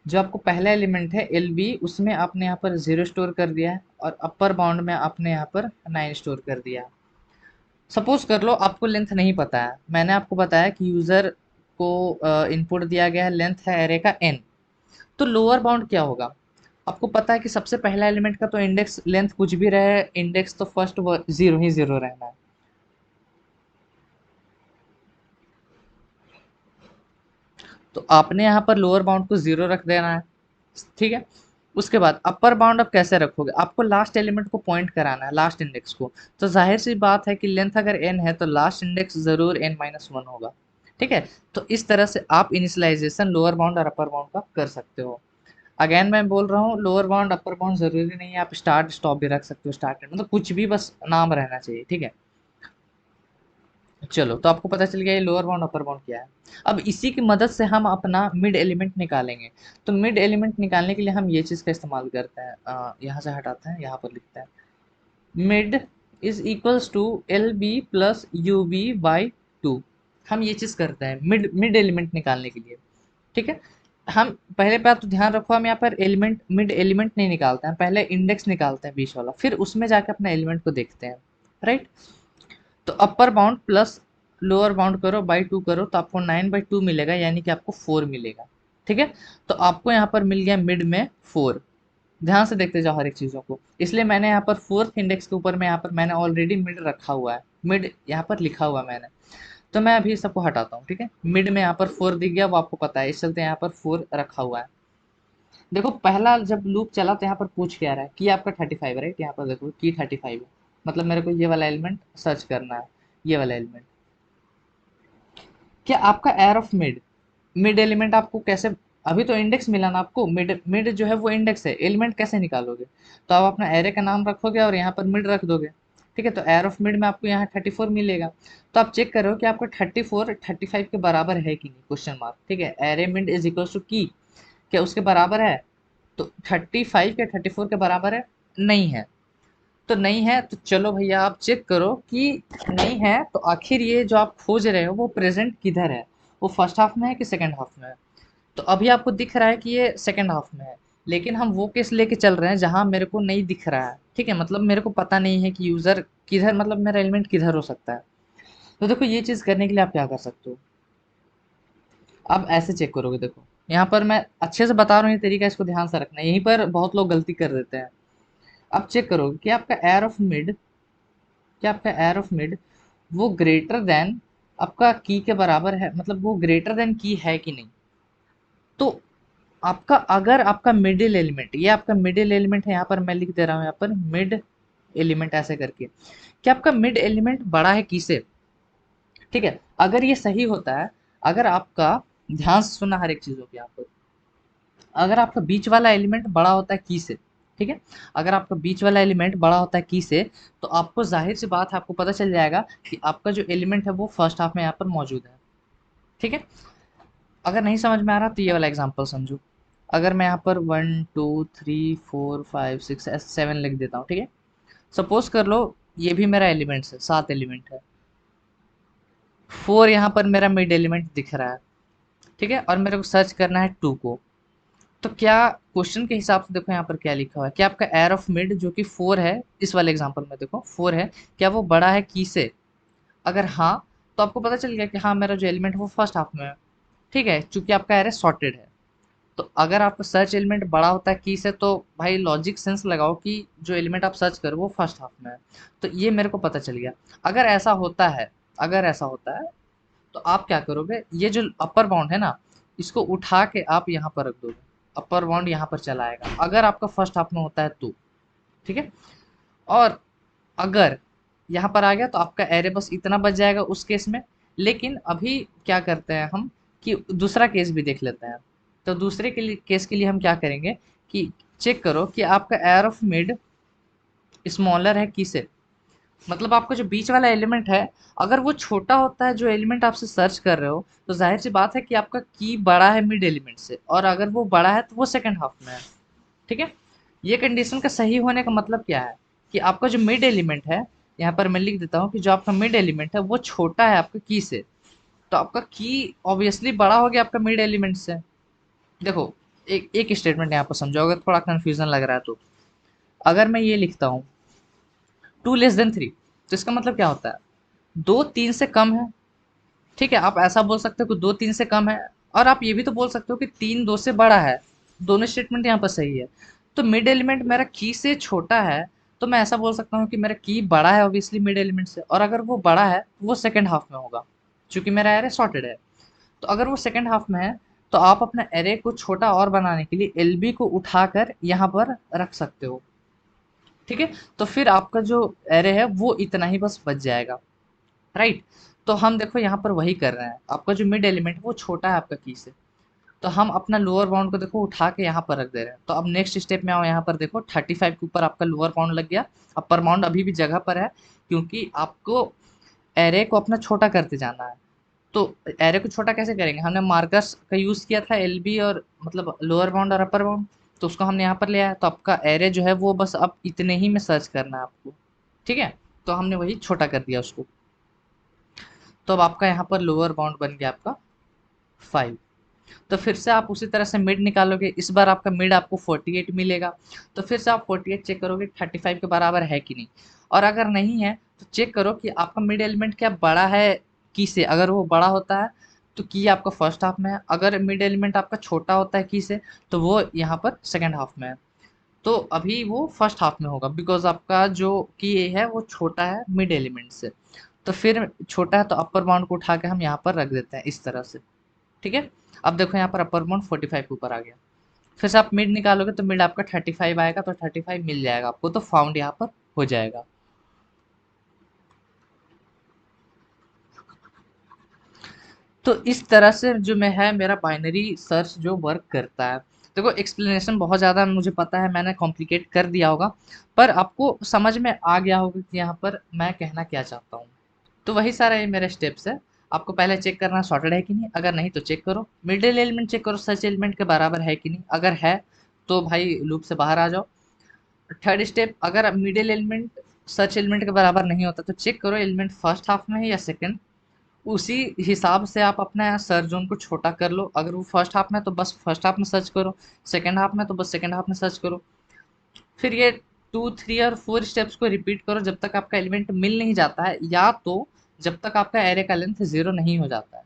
जो आपको पहला एलिमेंट है एल बी, उसमें आपने यहाँ पर 0 स्टोर कर दिया है, और अपर बाउंड में आपने यहाँ पर 9 स्टोर कर दिया है। सपोज कर लो आपको लेंथ नहीं पता है, मैंने आपको बताया कि यूज़र को इनपुट दिया गया है, लेंथ है एरे का n, तो लोअर बाउंड क्या होगा? आपको पता है कि सबसे पहला एलिमेंट का तो इंडेक्स लेंथ कुछ भी रहे, इंडेक्स तो फर्स्ट 0 ही 0 रहना है। तो आपने यहाँ पर लोअर बाउंड को 0 रख देना है, ठीक है? उसके बाद अपर बाउंड आप कैसे रखोगे? आपको लास्ट एलिमेंट को पॉइंट कराना है, लास्ट इंडेक्स को। तो जाहिर सी बात है कि लेंथ अगर n है तो लास्ट इंडेक्स ज़रूर n-1 होगा, ठीक है? तो इस तरह से आप इनिशियलाइजेशन लोअर बाउंड और अपर बाउंड का कर सकते हो। अगेन मैं बोल रहा हूँ, लोअर बाउंड अपर बाउंड ज़रूरी नहीं है, आप स्टार्ट स्टॉप भी रख सकते हो, स्टार्ट एंड, मतलब कुछ भी, बस नाम रहना चाहिए, ठीक है? चलो, तो आपको पता चल गया ये लोअर बाउंड अपर बाउंड क्या है। अब इसी की मदद से हम अपना मिड एलिमेंट निकालेंगे। तो मिड एलिमेंट निकालने के लिए हम ये चीज़ का इस्तेमाल करते हैं, यहाँ से हटाते हैं, यहाँ पर लिखते हैं mid is equals to L B plus U B by 2। हम ये चीज़ करते हैं मिड मिड एलिमेंट निकालने के लिए, ठीक है? हम पहले बात तो ध्यान रखो, हम यहाँ पर एलिमेंट मिड एलिमेंट नहीं निकालते हैं, पहले इंडेक्स निकालते हैं बीच वाला, फिर उसमें जाके अपना एलिमेंट को देखते हैं, राइट? तो upper bound plus lower bound करो बाई 2 करो, तो आपको 9/2 मिलेगा, यानी कि आपको 4 मिलेगा, ठीक है? तो आपको यहाँ पर मिल गया मिड में 4। ध्यान से देखते जाओ हर एक चीज़ों को, इसलिए मैंने यहाँ पर फोर्थ इंडेक्स के ऊपर में यहाँ पर मैंने ऑलरेडी मिड रखा हुआ है, मिड यहाँ पर लिखा हुआ है मैंने। तो मैं अभी सबको हटाता हूँ, ठीक है? मिड में यहाँ पर 4 दिख गया, वो आपको पता है, इस चलते यहाँ पर 4 रखा हुआ है। देखो पहला जब लूप चला तो यहाँ पर पूछ क्या रहा है कि आपका 35, राइट? यहाँ पर देखो की 35 है, मतलब मेरे को ये वाला एलिमेंट सर्च करना है, ये वाला एलिमेंट। क्या आपका air of mid, mid element आपको कैसे, अभी तो इंडेक्स मिला ना आपको, मिड मिड जो है वो इंडेक्स है, एलिमेंट कैसे निकालोगे? तो आप अपना एरे का नाम रखोगे और यहाँ पर मिड रख दोगे, ठीक है? तो एयर ऑफ मिड में आपको यहाँ 34 मिलेगा। तो आप चेक करो कि आपका 34 35 के बराबर है कि नहीं, क्वेश्चन मार्क, ठीक है? Array mid is equal to key, क्या उसके बराबर है? तो 35 या 34 के बराबर है? नहीं है। तो नहीं है तो चलो भैया आप चेक करो कि नहीं है, तो आखिर ये जो आप खोज रहे हो वो प्रेजेंट किधर है, वो फर्स्ट हाफ में है कि सेकंड हाफ में है? तो अभी आपको दिख रहा है कि ये सेकंड हाफ में है, लेकिन हम वो केस लेके चल रहे हैं जहां मेरे को नहीं दिख रहा है, ठीक है? मतलब मेरे को पता नहीं है कि यूज़र किधर, मतलब मेरा एलिमेंट किधर हो सकता है। तो देखो ये चीज़ करने के लिए आप क्या कर सकते हो, आप ऐसे चेक करोगे। देखो यहाँ पर मैं अच्छे से बता रहा हूँ, ये तरीका, इसको ध्यान से रखना है, यहीं पर बहुत लोग गलती कर देते हैं। आप चेक करोगे कि आपका एयर ऑफ मिड, क्या आपका एयर ऑफ मिड वो ग्रेटर देन आपका की के बराबर है, मतलब वो ग्रेटर देन की है कि नहीं? तो आपका, अगर आपका मिडिल एलिमेंट, ये आपका मिडिल एलिमेंट है, यहाँ पर मैं लिख दे रहा हूँ यहाँ पर मिड एलिमेंट ऐसे करके, क्या आपका मिड एलिमेंट बड़ा है की से, ठीक है? अगर ये सही होता है, अगर आपका, ध्यान से सुनना हर एक चीज़ों को यहाँ पर, अगर आपका बीच वाला एलिमेंट बड़ा होता है की से, ठीक है? अगर आपका बीच वाला एलिमेंट बड़ा होता है की से, तो आपको जाहिर सी बात है, आपको पता चल जाएगा कि आपका जो एलिमेंट है वो फर्स्ट हाफ में यहाँ पर मौजूद है, ठीक है? अगर नहीं समझ में आ रहा तो ये वाला एग्जांपल समझो। अगर मैं यहाँ पर 1 2 3 4 5 6 7 लिख देता हूँ, ठीक है? सपोज कर लो ये भी मेरा एलिमेंट्स है, 7 एलिमेंट है, 4 यहाँ पर मेरा मिड एलिमेंट दिख रहा है, ठीक है? और मेरे को सर्च करना है 2 को। तो क्या क्वेश्चन के हिसाब से देखो यहाँ पर क्या लिखा हुआ है, क्या आपका एयर ऑफ मिड जो कि 4 है, इस वाले एग्जांपल में देखो 4 है, क्या वो बड़ा है की से? अगर हाँ, तो आपको पता चल गया कि हाँ मेरा जो एलिमेंट है वो फर्स्ट हाफ में है, ठीक है? चूंकि आपका एरे सॉर्टेड है। तो अगर आपका सर्च एलिमेंट बड़ा होता है की से, तो भाई लॉजिक सेंस लगाओ कि जो एलिमेंट आप सर्च करो वो फर्स्ट हाफ में है। तो ये मेरे को पता चल गया। अगर ऐसा होता है, अगर ऐसा होता है तो आप क्या करोगे, ये जो अपर बाउंड है ना, इसको उठा के आप यहाँ पर रख दोगे, अपर बाउंड यहाँ पर चला आएगा अगर आपका फर्स्ट हाफ में होता है तो। ठीक है। और अगर यहाँ पर आ गया तो आपका एरे बस इतना बच जाएगा उस केस में। लेकिन अभी क्या करते हैं हम कि दूसरा केस भी देख लेते हैं। तो दूसरे के लिए केस के लिए हम क्या करेंगे कि चेक करो कि आपका एयर ऑफ मिड स्मॉलर है किसे, मतलब आपका जो बीच वाला एलिमेंट है, अगर वो छोटा होता है जो एलिमेंट आपसे सर्च कर रहे हो, तो जाहिर सी बात है कि आपका की बड़ा है मिड एलिमेंट से, और अगर वो बड़ा है तो वो सेकंड हाफ में है। ठीक है। ये कंडीशन का सही होने का मतलब क्या है कि आपका जो मिड एलिमेंट है, यहाँ पर मैं लिख देता हूँ कि जो आपका मिड एलिमेंट है वो छोटा है आपका की से, तो आपका की ऑब्वियसली बड़ा हो गया आपका मिड एलिमेंट से। देखो, एक एक स्टेटमेंट यहाँ पर समझो, अगर थोड़ा कंफ्यूजन लग रहा है तो। अगर मैं ये लिखता हूँ 2 <3, तो इसका मतलब क्या होता है, 2 3 से कम है। ठीक है, आप ऐसा बोल सकते हो कि 2 3 से कम है, और आप ये भी तो बोल सकते हो कि 3 2 से बड़ा है। दोनों स्टेटमेंट यहाँ पर सही है। तो मिड एलिमेंट मेरा की से छोटा है, तो मैं ऐसा बोल सकता हूँ कि मेरा की बड़ा है ऑब्वियसली मिड एलिमेंट से, और अगर वो बड़ा है तो वो सेकंड हाफ में होगा, क्योंकि मेरा एरे सॉर्टेड है। तो अगर वो सेकंड हाफ में है, तो आप अपना एरे को छोटा और बनाने के लिए एलबी को उठाकर यहाँ पर रख सकते हो। ठीक है। तो फिर आपका जो एरे है वो इतना ही बस बच जाएगा। राइट। तो हम देखो यहाँ पर वही कर रहे हैं, आपका जो मिड एलिमेंट है वो छोटा है आपका की से, तो हम अपना लोअर बाउंड को देखो उठा के यहाँ पर रख दे रहे हैं। तो अब नेक्स्ट स्टेप में आओ, यहाँ पर देखो 35 के ऊपर आपका लोअर बाउंड लग गया। अपर बाउंड अभी भी जगह पर है, क्योंकि आपको एरे को अपना छोटा करते जाना है। तो एरे को छोटा कैसे करेंगे, हमने मार्कर्स का यूज़ किया था एलबी, और मतलब लोअर बाउंड और अपर बाउंड, तो उसको हमने यहाँ पर ले आया, तो आपका एरे जो है वो बस अब इतने ही में सर्च करना है आपको। ठीक है। तो हमने वही छोटा कर दिया उसको। तो अब आपका यहाँ पर लोअर बाउंड बन गया आपका 5। तो फिर से आप उसी तरह से मिड निकालोगे, इस बार आपका मिड आपको 48 मिलेगा। तो फिर से आप 48 चेक करोगे 35 के बराबर है कि नहीं, और अगर नहीं है तो चेक करो कि आपका मिड एलिमेंट क्या बड़ा है की से। अगर वो बड़ा होता है तो की आपका फर्स्ट हाफ में है, अगर मिड एलिमेंट आपका छोटा होता है की से, तो वो यहाँ पर सेकेंड हाफ में है। तो अभी वो फर्स्ट हाफ में होगा, बिकॉज आपका जो की है वो छोटा है मिड एलिमेंट से। तो फिर छोटा है तो अपर बाउंड को उठा के हम यहाँ पर रख देते हैं इस तरह से। ठीक है। अब देखो यहाँ पर अपर बाउंड 45 के ऊपर आ गया। फिर से आप मिड निकालोगे तो मिड आपका 35 आएगा, तो 35 मिल जाएगा आपको, तो फाउंड यहाँ पर हो जाएगा। तो इस तरह से जो मैं है मेरा बाइनरी सर्च जो वर्क करता है। देखो, एक्सप्लेनेशन बहुत ज़्यादा मुझे पता है मैंने कॉम्प्लिकेट कर दिया होगा, पर आपको समझ में आ गया होगा कि यहाँ पर मैं कहना क्या चाहता हूँ। तो वही सारा ये मेरे स्टेप्स है। आपको पहले चेक करना सॉर्टेड है कि नहीं, अगर नहीं तो चेक करो मिडिल एलिमेंट, चेक करो सर्च एलिमेंट के बराबर है कि नहीं, अगर है तो भाई लूप से बाहर आ जाओ। थर्ड स्टेप, अगर मिडिल एलिमेंट सर्च एलिमेंट के बराबर नहीं होता तो चेक करो एलिमेंट फर्स्ट हाफ में है या सेकंड। उसी हिसाब से आप अपना सर्च जोन को छोटा कर लो, अगर वो फर्स्ट हाफ में तो बस फर्स्ट हाफ में सर्च करो, सेकंड हाफ में तो बस सेकंड हाफ में सर्च करो। फिर ये 2 3 और 4 स्टेप्स को रिपीट करो जब तक आपका एलिमेंट मिल नहीं जाता है, या तो जब तक आपका एरे का लेंथ 0 नहीं हो जाता है।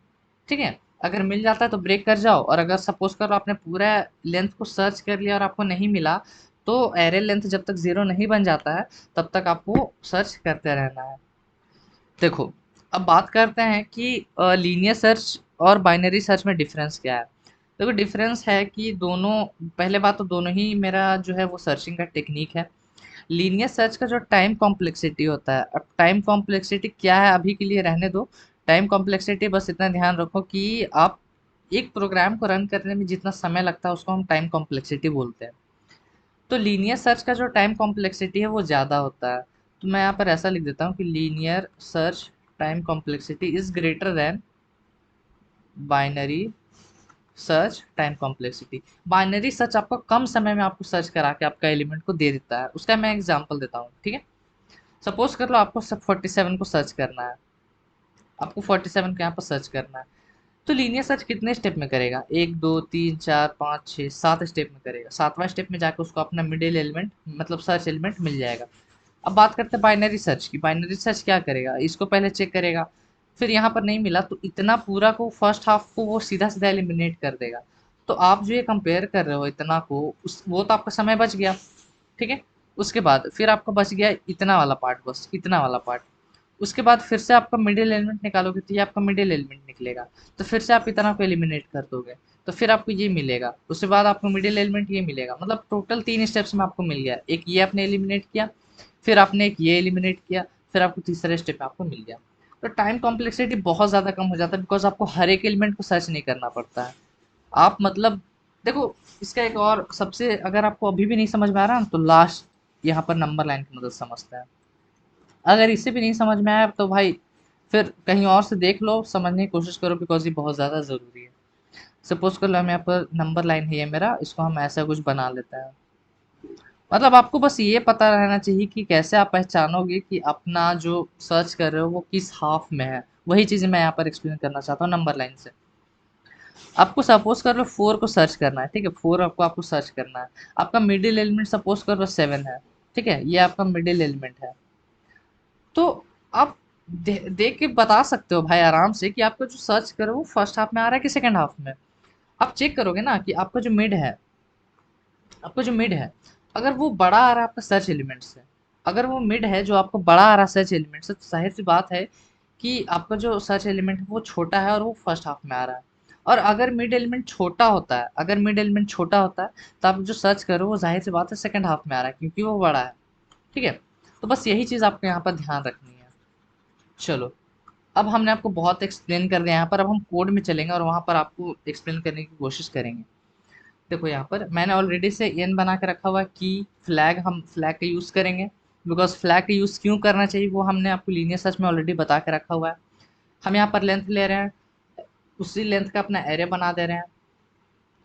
ठीक है। अगर मिल जाता है तो ब्रेक कर जाओ, और अगर सपोज करो आपने पूरा लेंथ को सर्च कर लिया और आपको नहीं मिला, तो एरे लेंथ जब तक 0 नहीं बन जाता है तब तक आपको सर्च करते रहना है। देखो, अब बात करते हैं कि लीनियर सर्च और बाइनरी सर्च में डिफरेंस क्या है। देखो, डिफरेंस है कि दोनों, पहले बात तो दोनों ही मेरा जो है वो सर्चिंग का टेक्निक है। लीनियर सर्च का जो टाइम कॉम्प्लेक्सिटी होता है, अब टाइम कॉम्प्लेक्सिटी क्या है अभी के लिए रहने दो। टाइम कॉम्प्लेक्सिटी बस इतना ध्यान रखो कि आप एक प्रोग्राम को रन करने में जितना समय लगता है उसको हम टाइम कॉम्प्लेक्सिटी बोलते हैं। तो लीनियर सर्च का जो टाइम कॉम्प्लेक्सिटी है वो ज़्यादा होता है। तो मैं यहाँ पर ऐसा लिख देता हूँ कि linear search time complexity is greater than binary search time complexity. Binary search आपको कम समय में आपको सर्च करा के आपका एलिमेंट को दे देता है। उसका मैं एग्जांपल देता हूँ। ठीक है। सपोज कर लो आपको सब 47 को सर्च करना है, आपको 47 को यहाँ पर सर्च करना है। तो लीनियर सर्च कितने स्टेप में करेगा, 1 2 3 4 5 6 7 स्टेप में करेगा। सातवां स्टेप में जाकर उसको अपना मिडिल एलिमेंट मतलब सर्च एलिमेंट मिल जाएगा। अब बात करते हैं बाइनरी सर्च की। बाइनरी सर्च क्या करेगा, इसको पहले चेक करेगा, फिर यहाँ पर नहीं मिला तो इतना पूरा को फर्स्ट हाफ को वो सीधा सीधा एलिमिनेट कर देगा। तो आप जो ये कंपेयर कर रहे हो इतना को, उस वो तो आपका समय बच गया, ठीक है। उसके बाद फिर आपका बच गया इतना वाला पार्ट, बस इतना वाला पार्ट। उसके बाद फिर से आपका मिडिल एलिमेंट निकालोगे तो ये आपका मिडिल एलिमेंट निकलेगा। तो फिर से आप इतना को एलिमिनेट कर दोगे तो फिर आपको ये मिलेगा। उसके बाद आपको मिडिल एलिमेंट ये मिलेगा। मतलब टोटल 3 स्टेप्स में आपको मिल गया। एक ये आपने एलिमिनेट किया, फिर आपने एक ये एलिमिनेट किया, फिर आपको तीसरे स्टेप में आपको मिल गया। तो टाइम कॉम्प्लेक्सिटी बहुत ज़्यादा कम हो जाता है बिकॉज़ आपको हर एक एलिमेंट को सर्च नहीं करना पड़ता है। आप मतलब देखो, इसका एक और सबसे, अगर आपको अभी भी नहीं समझ में आ रहा ना, तो लास्ट यहाँ पर नंबर लाइन की मदद समझते हैं। अगर इससे भी नहीं समझ में आया तो भाई फिर कहीं और से देख लो, समझने की कोशिश करो बिकॉज़ ये बहुत ज़्यादा ज़रूरी है। सपोज़ कर लो हम यहाँ पर नंबर लाइन है ये मेरा, इसको हम ऐसा कुछ बना लेते हैं। मतलब आपको बस ये पता रहना चाहिए कि कैसे आप पहचानोगे कि अपना जो सर्च कर रहे हो वो किस हाफ में है। वही चीज़ें मैं यहाँ पर एक्सप्लेन करना चाहता हूँ नंबर लाइन से। आपको सपोज कर लो 4 को सर्च करना है, ठीक है। 4 आपको सर्च करना है। आपका मिडिल एलिमेंट सपोज कर लो 7 है, ठीक है। ये आपका मिडिल एलिमेंट है। तो आप देख के बता सकते हो भाई आराम से कि आपका जो सर्च करो वो फर्स्ट हाफ में आ रहा है कि सेकंड हाफ में। आप चेक करोगे ना कि आपका जो मिड है, आपका जो मिड है, अगर वो बड़ा आ रहा है आपका सर्च एलिमेंट से, अगर वो मिड है जो आपको बड़ा आ रहा है सर्च एलिमेंट से, तो जाहिर सी बात है कि आपका जो सर्च एलिमेंट है वो छोटा है और वो फर्स्ट हाफ में आ रहा है। और अगर मिड एलिमेंट छोटा होता है, अगर मिड एलिमेंट छोटा होता है, तो आप जो सर्च करो वो जाहिर सी बात है सेकंड हाफ में आ रहा है क्योंकि वो बड़ा है, ठीक है। तो बस यही चीज़ आपको यहाँ पर ध्यान रखनी है। चलो, अब हमने आपको बहुत एक्सप्लेन कर दिया। यहाँ पर अब हम कोड में चलेंगे और वहाँ पर आपको एक्सप्लेन करने की कोशिश करेंगे। देखो यहाँ पर मैंने ऑलरेडी से एन बना के रखा हुआ है कि फ्लैग, हम फ्लैग का यूज़ करेंगे। बिकॉज फ्लैग का यूज़ क्यों करना चाहिए वो हमने आपको लीनियर सर्च में ऑलरेडी बता के रखा हुआ है। हम यहाँ पर लेंथ ले रहे हैं, उसी लेंथ का अपना एरे बना दे रहे हैं।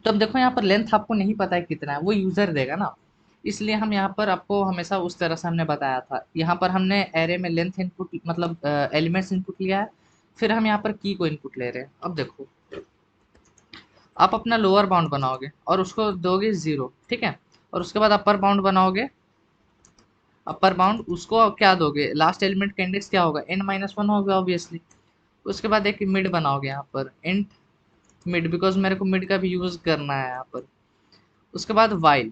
तो अब देखो यहाँ पर लेंथ आपको नहीं पता है कितना है, वो यूज़र देगा ना। इसलिए हम यहाँ पर आपको हमेशा उस तरह से हमने बताया था। यहाँ पर हमने एरे में लेंथ इनपुट मतलब एलिमेंट्स इनपुट लिया है, फिर हम यहाँ पर की को इनपुट ले रहे हैं। अब देखो, आप अपना लोअर बाउंड बनाओगे और उसको दोगे 0, ठीक है। और उसके बाद अपर बाउंड बनाओगे, अपर बाउंड उसको क्या दोगे, लास्ट एलिमेंट का इंडेक्स क्या होगा, n-1 होगा ऑब्वियसली। उसके बाद एक मिड बनाओगे यहाँ पर, इंट मिड, बिकॉज मेरे को मिड का भी यूज करना है यहाँ पर। उसके बाद वाइल,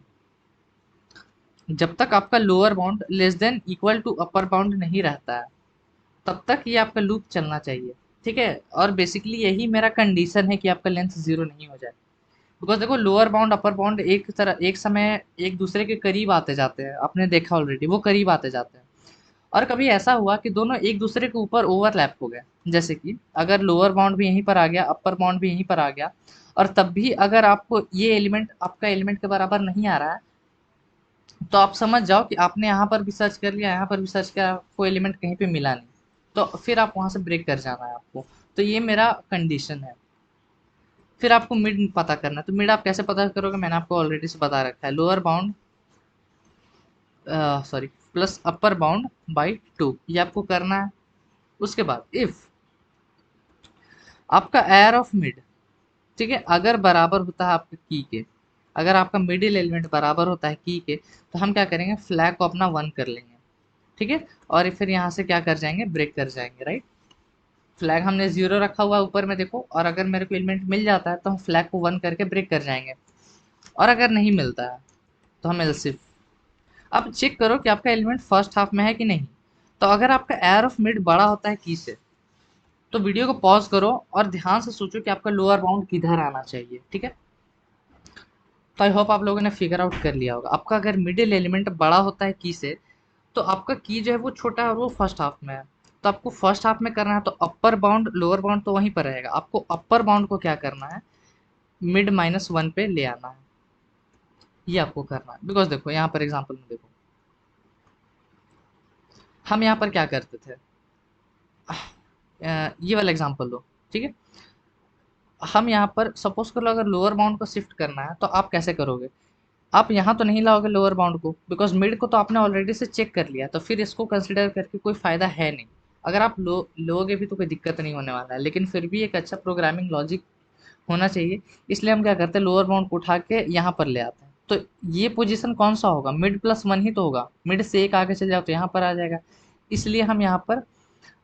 जब तक आपका lower bound less than equal to upper bound नहीं रहता है तब तक ये आपका लूप चलना चाहिए, ठीक है। और बेसिकली यही मेरा कंडीशन है कि आपका लेंथ 0 नहीं हो जाए। बिकॉज देखो लोअर बाउंड अपर बाउंड एक तरह एक समय एक दूसरे के करीब आते जाते हैं, आपने देखा ऑलरेडी वो करीब आते जाते हैं। और कभी ऐसा हुआ कि दोनों एक दूसरे के ऊपर ओवरलैप हो गए, जैसे कि अगर लोअर बाउंड भी यहीं पर आ गया, अपर बाउंड भी यहीं पर आ गया, और तब भी अगर आपको ये एलिमेंट आपका एलिमेंट के बराबर नहीं आ रहा है, तो आप समझ जाओ कि आपने यहाँ पर भी सर्च कर लिया, यहाँ पर भी सर्च किया, आपको एलिमेंट कहीं पे मिला नहीं, तो फिर आप वहाँ से ब्रेक कर जाना है आपको। तो ये मेरा कंडीशन है। फिर आपको मिड पता करना है। तो मिड आप कैसे पता करोगे, मैंने आपको ऑलरेडी से बता रखा है, lower bound sorry plus upper bound by 2, ये आपको करना है। उसके बाद इफ आपका एयर ऑफ मिड, ठीक है, अगर बराबर होता है आपके की के, अगर आपका मिडिल एलिमेंट बराबर होता है की के, तो हम क्या करेंगे, फ्लैग को अपना 1 कर लेंगे, ठीक है। और फिर यहाँ से क्या कर जाएंगे, ब्रेक कर जाएंगे, राइट। फ्लैग हमने 0 रखा हुआ है ऊपर में देखो, और अगर मेरे को एलिमेंट मिल जाता है तो हम फ्लैग को 1 करके ब्रेक कर जाएंगे। और अगर नहीं मिलता है तो हम एल्सिफ। अब चेक करो कि आपका एलिमेंट फर्स्ट हाफ में है कि नहीं। तो अगर आपका एयर ऑफ मिड बड़ा होता है की से, तो वीडियो को पॉज करो और ध्यान से सोचो कि आपका लोअर बाउंड किधर आना चाहिए, ठीक है। तो आई होप आप लोगों ने फिगर आउट कर लिया होगा। आपका अगर मिडिल एलिमेंट बड़ा होता है की से, तो आपका की जो है वो छोटा है और वो फर्स्ट हाफ में है। तो आपको फर्स्ट हाफ में करना है, तो अपर बाउंड लोअर बाउंड तो वहीं पर रहेगा, आपको अपर बाउंड को क्या करना है, मिड -1 पे ले आना है। ये आपको करना है। बिकॉज देखो यहाँ पर एग्जाम्पल में देखो, हम यहाँ पर क्या करते थे, ये वाला एग्जाम्पल लो, ठीक है। हम यहाँ पर सपोज कर लो अगर लोअर बाउंड को शिफ्ट करना है तो आप कैसे करोगे, आप यहाँ तो नहीं लाओगे लोअर बाउंड को, बिकॉज मिड को तो आपने ऑलरेडी से चेक कर लिया, तो फिर इसको कंसिडर करके कोई फ़ायदा है नहीं। अगर आप लोगे भी तो कोई दिक्कत नहीं होने वाला है, लेकिन फिर भी एक अच्छा प्रोग्रामिंग लॉजिक होना चाहिए। इसलिए हम क्या करते हैं, लोअर बाउंड को उठा के यहाँ पर ले आते हैं। तो ये पोजीशन कौन सा होगा, मिड +1 ही तो होगा। मिड से एक आगे चले जाओ तो यहाँ पर आ जाएगा। इसलिए हम यहाँ पर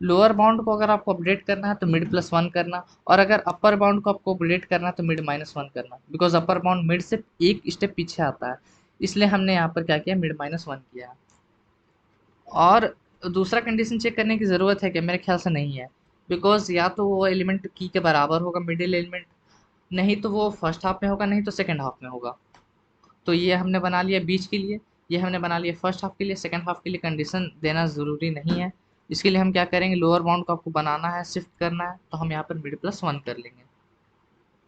लोअर बाउंड को अगर आपको अपडेट करना है तो मिड +1 करना, और अगर अपर बाउंड को आपको अपडेट करना है तो मिड -1 करना, बिकॉज अपर बाउंड मिड से एक स्टेप पीछे आता है, इसलिए हमने यहाँ पर क्या किया, मिड -1 किया है। और दूसरा कंडीशन चेक करने की ज़रूरत है कि मेरे ख्याल से नहीं है, बिकॉज या तो वो एलिमेंट की के बराबर होगा मिडिल एलिमेंट, नहीं तो वो फर्स्ट हाफ में होगा, नहीं तो सेकेंड हाफ में होगा। तो ये हमने बना लिया बीच के लिए, ये हमने बना लिया फर्स्ट हाफ के लिए। सेकंड हाफ के लिए कंडीशन देना ज़रूरी नहीं है। इसके लिए हम क्या करेंगे, लोअर बाउंड को आपको बनाना है, शिफ्ट करना है, तो हम यहाँ पर मिड +1 कर लेंगे,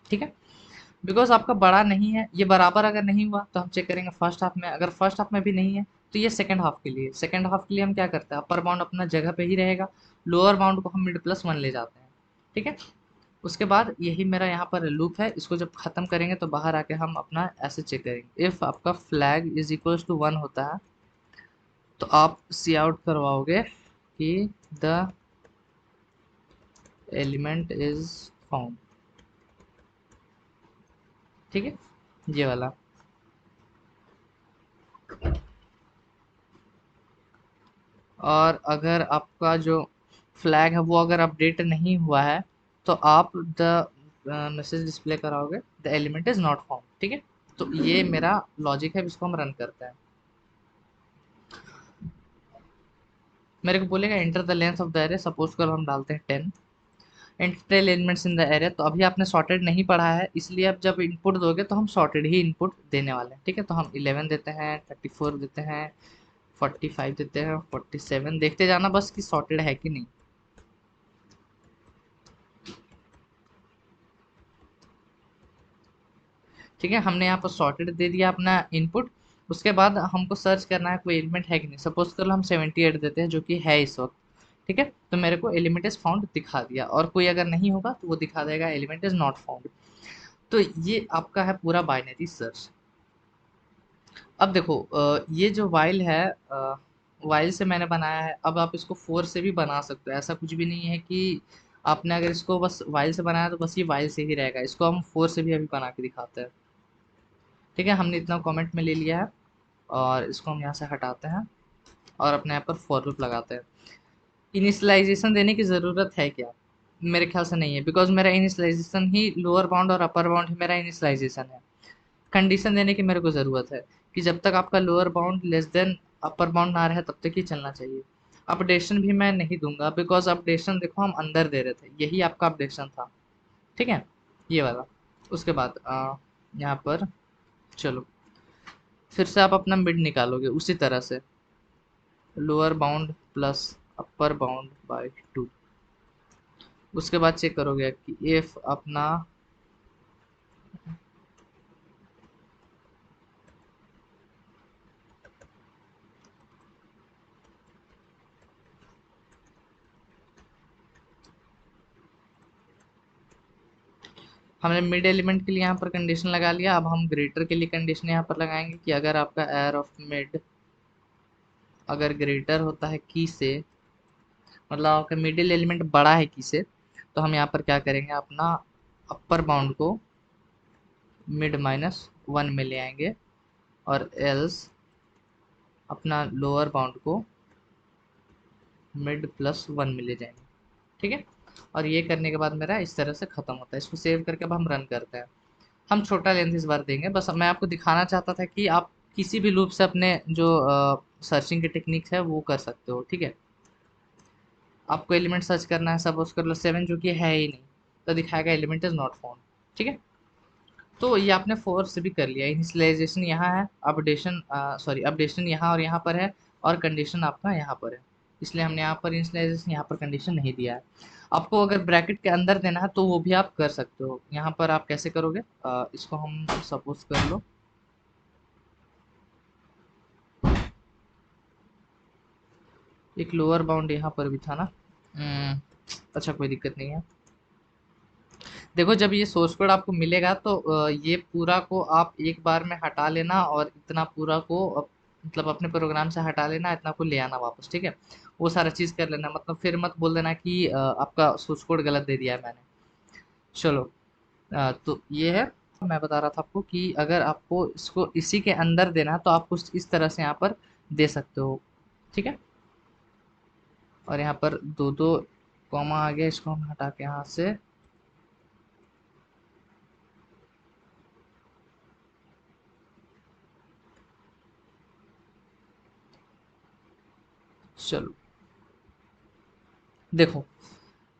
ठीक है। बिकॉज आपका बड़ा नहीं है, ये बराबर अगर नहीं हुआ तो हम चेक करेंगे फर्स्ट हाफ में, अगर फर्स्ट हाफ में भी नहीं है तो ये सेकंड हाफ के लिए, सेकंड हाफ के लिए हम क्या करते हैं, अपर बाउंड अपना जगह पे ही रहेगा, लोअर बाउंड को हम मिड +1 ले जाते हैं, ठीक है। उसके बाद यही मेरा यहाँ पर लूप है, इसको जब ख़त्म करेंगे तो बाहर आके हम अपना ऐसे चेक करेंगे, इफ़ आपका फ्लैग इज इक्वल्स टू 1 होता है तो आप सी आउट करवाओगे कि द एलिमेंट इज फाउंड, ठीक है, ये वाला। और अगर आपका जो फ्लैग है वो अगर अपडेट नहीं हुआ है तो आप द मैसेज डिस्प्ले कराओगे the element is not found, ठीक है। तो ये मेरा लॉजिक है, इसको हम रन करते हैं। मेरे को बोलेगा enter the length of the array, suppose कर हम डालते हैं 10, enter 10 elements in the array. तो अभी आपने सॉर्टेड नहीं पढ़ा है, इसलिए अब जब इनपुट दोगे तो हम सॉर्टेड ही इनपुट देने वाले हैं, ठीक है। तो हम 11 देते हैं, 34 देते हैं, 45 देते हैं, 47, देखते जाना बस कि सॉर्टेड है कि नहीं। ठीक है, हमने यहाँ पर सॉर्टेड दे दिया अपना इनपुट। उसके बाद हमको सर्च करना है कोई एलिमेंट है कि नहीं, सपोज कर लो हम 78 देते हैं जो कि है इस वक्त, ठीक है। तो मेरे को एलिमेंट इज फाउंड दिखा दिया, और कोई अगर नहीं होगा तो वो दिखा देगा एलिमेंट इज नॉट फाउंड। तो ये आपका है पूरा बाइनरी सर्च। अब देखो ये जो वाइल है, वाइल से मैंने बनाया है, अब आप इसको फोर से भी बना सकते हो, ऐसा कुछ भी नहीं है कि आपने अगर इसको बस वाइल से बनाया तो बस ये वाइल से ही रहेगा, इसको हम फोर से भी अभी बना के दिखाते हैं, ठीक है। हमने इतना कमेंट में ले लिया है, और इसको हम यहाँ से हटाते हैं और अपने यहाँ पर फॉर लूप लगाते हैं। इनिशियलाइजेशन देने की ज़रूरत है क्या, मेरे ख्याल से नहीं है, बिकॉज मेरा इनिशियलाइजेशन ही लोअर बाउंड और अपर बाउंड ही मेरा इनिशियलाइजेशन है। कंडीशन देने की मेरे को ज़रूरत है कि जब तक आपका lower bound less then upper bound ना रहे तब तक ही चलना चाहिए। अपडेशन भी मैं नहीं दूंगा, बिकॉज अपडेशन देखो हम अंदर दे रहे थे, यही आपका अपडेशन था, ठीक है, ये वाला। उसके बाद यहाँ पर चलो फिर से आप अपना मिड निकालोगे उसी तरह से, lower bound plus upper bound by 2। उसके बाद चेक करोगे कि इफ अपना हमने मिड एलिमेंट के लिए यहाँ पर कंडीशन लगा लिया, अब हम ग्रेटर के लिए कंडीशन यहाँ पर लगाएंगे कि अगर आपका एयर ऑफ मिड अगर ग्रेटर होता है की से, मतलब आपका मिडिल एलिमेंट बड़ा है की से, तो हम यहाँ पर क्या करेंगे, अपना अपर बाउंड को मिड -1 में ले आएंगे, और एल्स अपना लोअर बाउंड को मिड +1 में ले जाएंगे, ठीक है। और ये करने के बाद मेरा इस तरह से ख़त्म होता है। इसको सेव करके अब हम रन करते हैं। हम छोटा लेंथ इस बार देंगे, बस मैं आपको दिखाना चाहता था कि आप किसी भी लूप से अपने जो सर्चिंग की टेक्निक्स है वो कर सकते हो, ठीक है। आपको एलिमेंट सर्च करना है, सपोज कर लो 7 जो कि है ही नहीं, तो दिखाएगा एलिमेंट इज नॉट फाउंड, ठीक है। तो ये आपने फोर से भी कर लिया, इनिशियलाइजेशन यहाँ है, अपडेशन सॉरी अपडेशन यहाँ और यहाँ पर है, और कंडीशन आपका यहाँ पर है, इसलिए हमने यहाँ पर इनिशियलाइजेशन यहाँ पर कंडीशन नहीं दिया है। आपको अगर ब्रैकेट के अंदर देना है तो वो भी आप कर सकते हो। यहाँ पर आप कैसे करोगे, इसको हम सपोज कर लो एक लोअर बाउंड यहाँ पर भी था ना, अच्छा कोई दिक्कत नहीं है। देखो जब ये सोर्स कोड आपको मिलेगा तो ये पूरा को आप एक बार में हटा लेना, और इतना पूरा को मतलब अपने प्रोग्राम से हटा लेना, इतना को ले आना वापस, ठीक है। वो सारा चीज़ कर लेना, मतलब फिर मत बोल देना कि आपका सोर्स कोड गलत दे दिया है मैंने। चलो तो ये है, मैं बता रहा था आपको कि अगर आपको इसको इसी के अंदर देना है तो आप कुछ इस तरह से यहाँ पर दे सकते हो, ठीक है। और यहाँ पर दो दो कॉमा आ गया, इसको हम हटा के यहाँ से चलो देखो,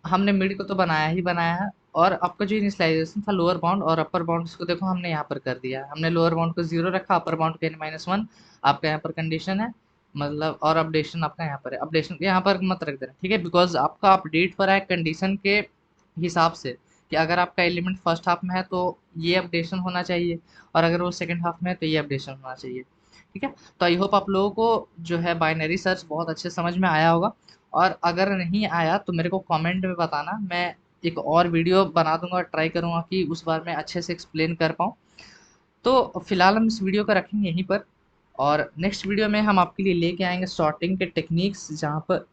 हमने मिड को तो बनाया ही बनाया है। और आपका जो इनिशियलाइजेशन था लोअर बाउंड और अपर बाउंड, इसको देखो हमने यहाँ पर कर दिया है। हमने लोअर बाउंड को 0 रखा, अपर बाउंड को n-1 आपका यहाँ पर कंडीशन है, मतलब और अपडेशन आपका यहाँ पर है। अपडेशन यहाँ पर मत रख देना, ठीक है, बिकॉज आपका अपडेट हो रहा है कंडीशन के हिसाब से कि अगर आपका एलिमेंट फर्स्ट हाफ में है तो ये अपडेशन होना चाहिए, और अगर वो सेकंड हाफ में है तो ये अपडेशन होना चाहिए। ठीक है, तो आई होप आप लोगों को जो है बाइनरी सर्च बहुत अच्छे समझ में आया होगा। और अगर नहीं आया तो मेरे को कमेंट में बताना, मैं एक और वीडियो बना दूंगा और ट्राई करूंगा कि उस बार मैं अच्छे से एक्सप्लेन कर पाऊँ। तो फिलहाल हम इस वीडियो को रखेंगे यहीं पर, और नेक्स्ट वीडियो में हम आपके लिए लेके आएंगे सॉर्टिंग के टेक्निक्स, जहाँ पर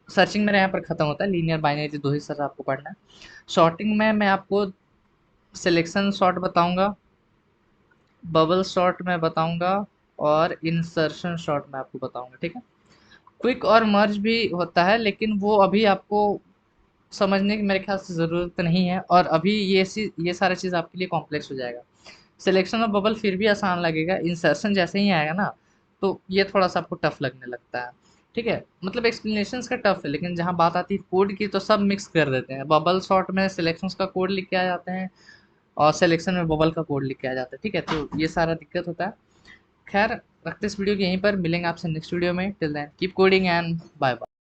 सर्चिंग मेरा यहाँ पर खत्म होता है, लीनियर बाइनरी दो ही सर आपको पढ़ना है। सॉर्टिंग में मैं आपको सिलेक्शन सॉर्ट बताऊंगा, बबल सॉर्ट में बताऊंगा, और इंसर्शन सॉर्ट में आपको बताऊंगा। ठीक है, क्विक और मर्ज भी होता है, लेकिन वो अभी आपको समझने की मेरे ख्याल से ज़रूरत नहीं है, और अभी ये सारा चीज़ आपके लिए कॉम्प्लेक्स हो जाएगा। सिलेक्शन ऑफ बबल फिर भी आसान लगेगा, इंसर्शन जैसे ही आएगा ना तो ये थोड़ा सा आपको टफ लगने लगता है। ठीक है, मतलब एक्सप्लेनेशन का टफ है, लेकिन जहाँ बात आती है कोड की तो सब मिक्स कर देते हैं। बबल सॉर्ट में सिलेक्शंस का कोड लिख के आ जाते हैं, और सिलेक्शन में बबल का कोड लिख के आ जाता है। ठीक है, तो ये सारा दिक्कत होता है। खैर, रखते इस वीडियो को यहीं पर, मिलेंगे आपसे नेक्स्ट वीडियो में। Till then keep coding and bye bye.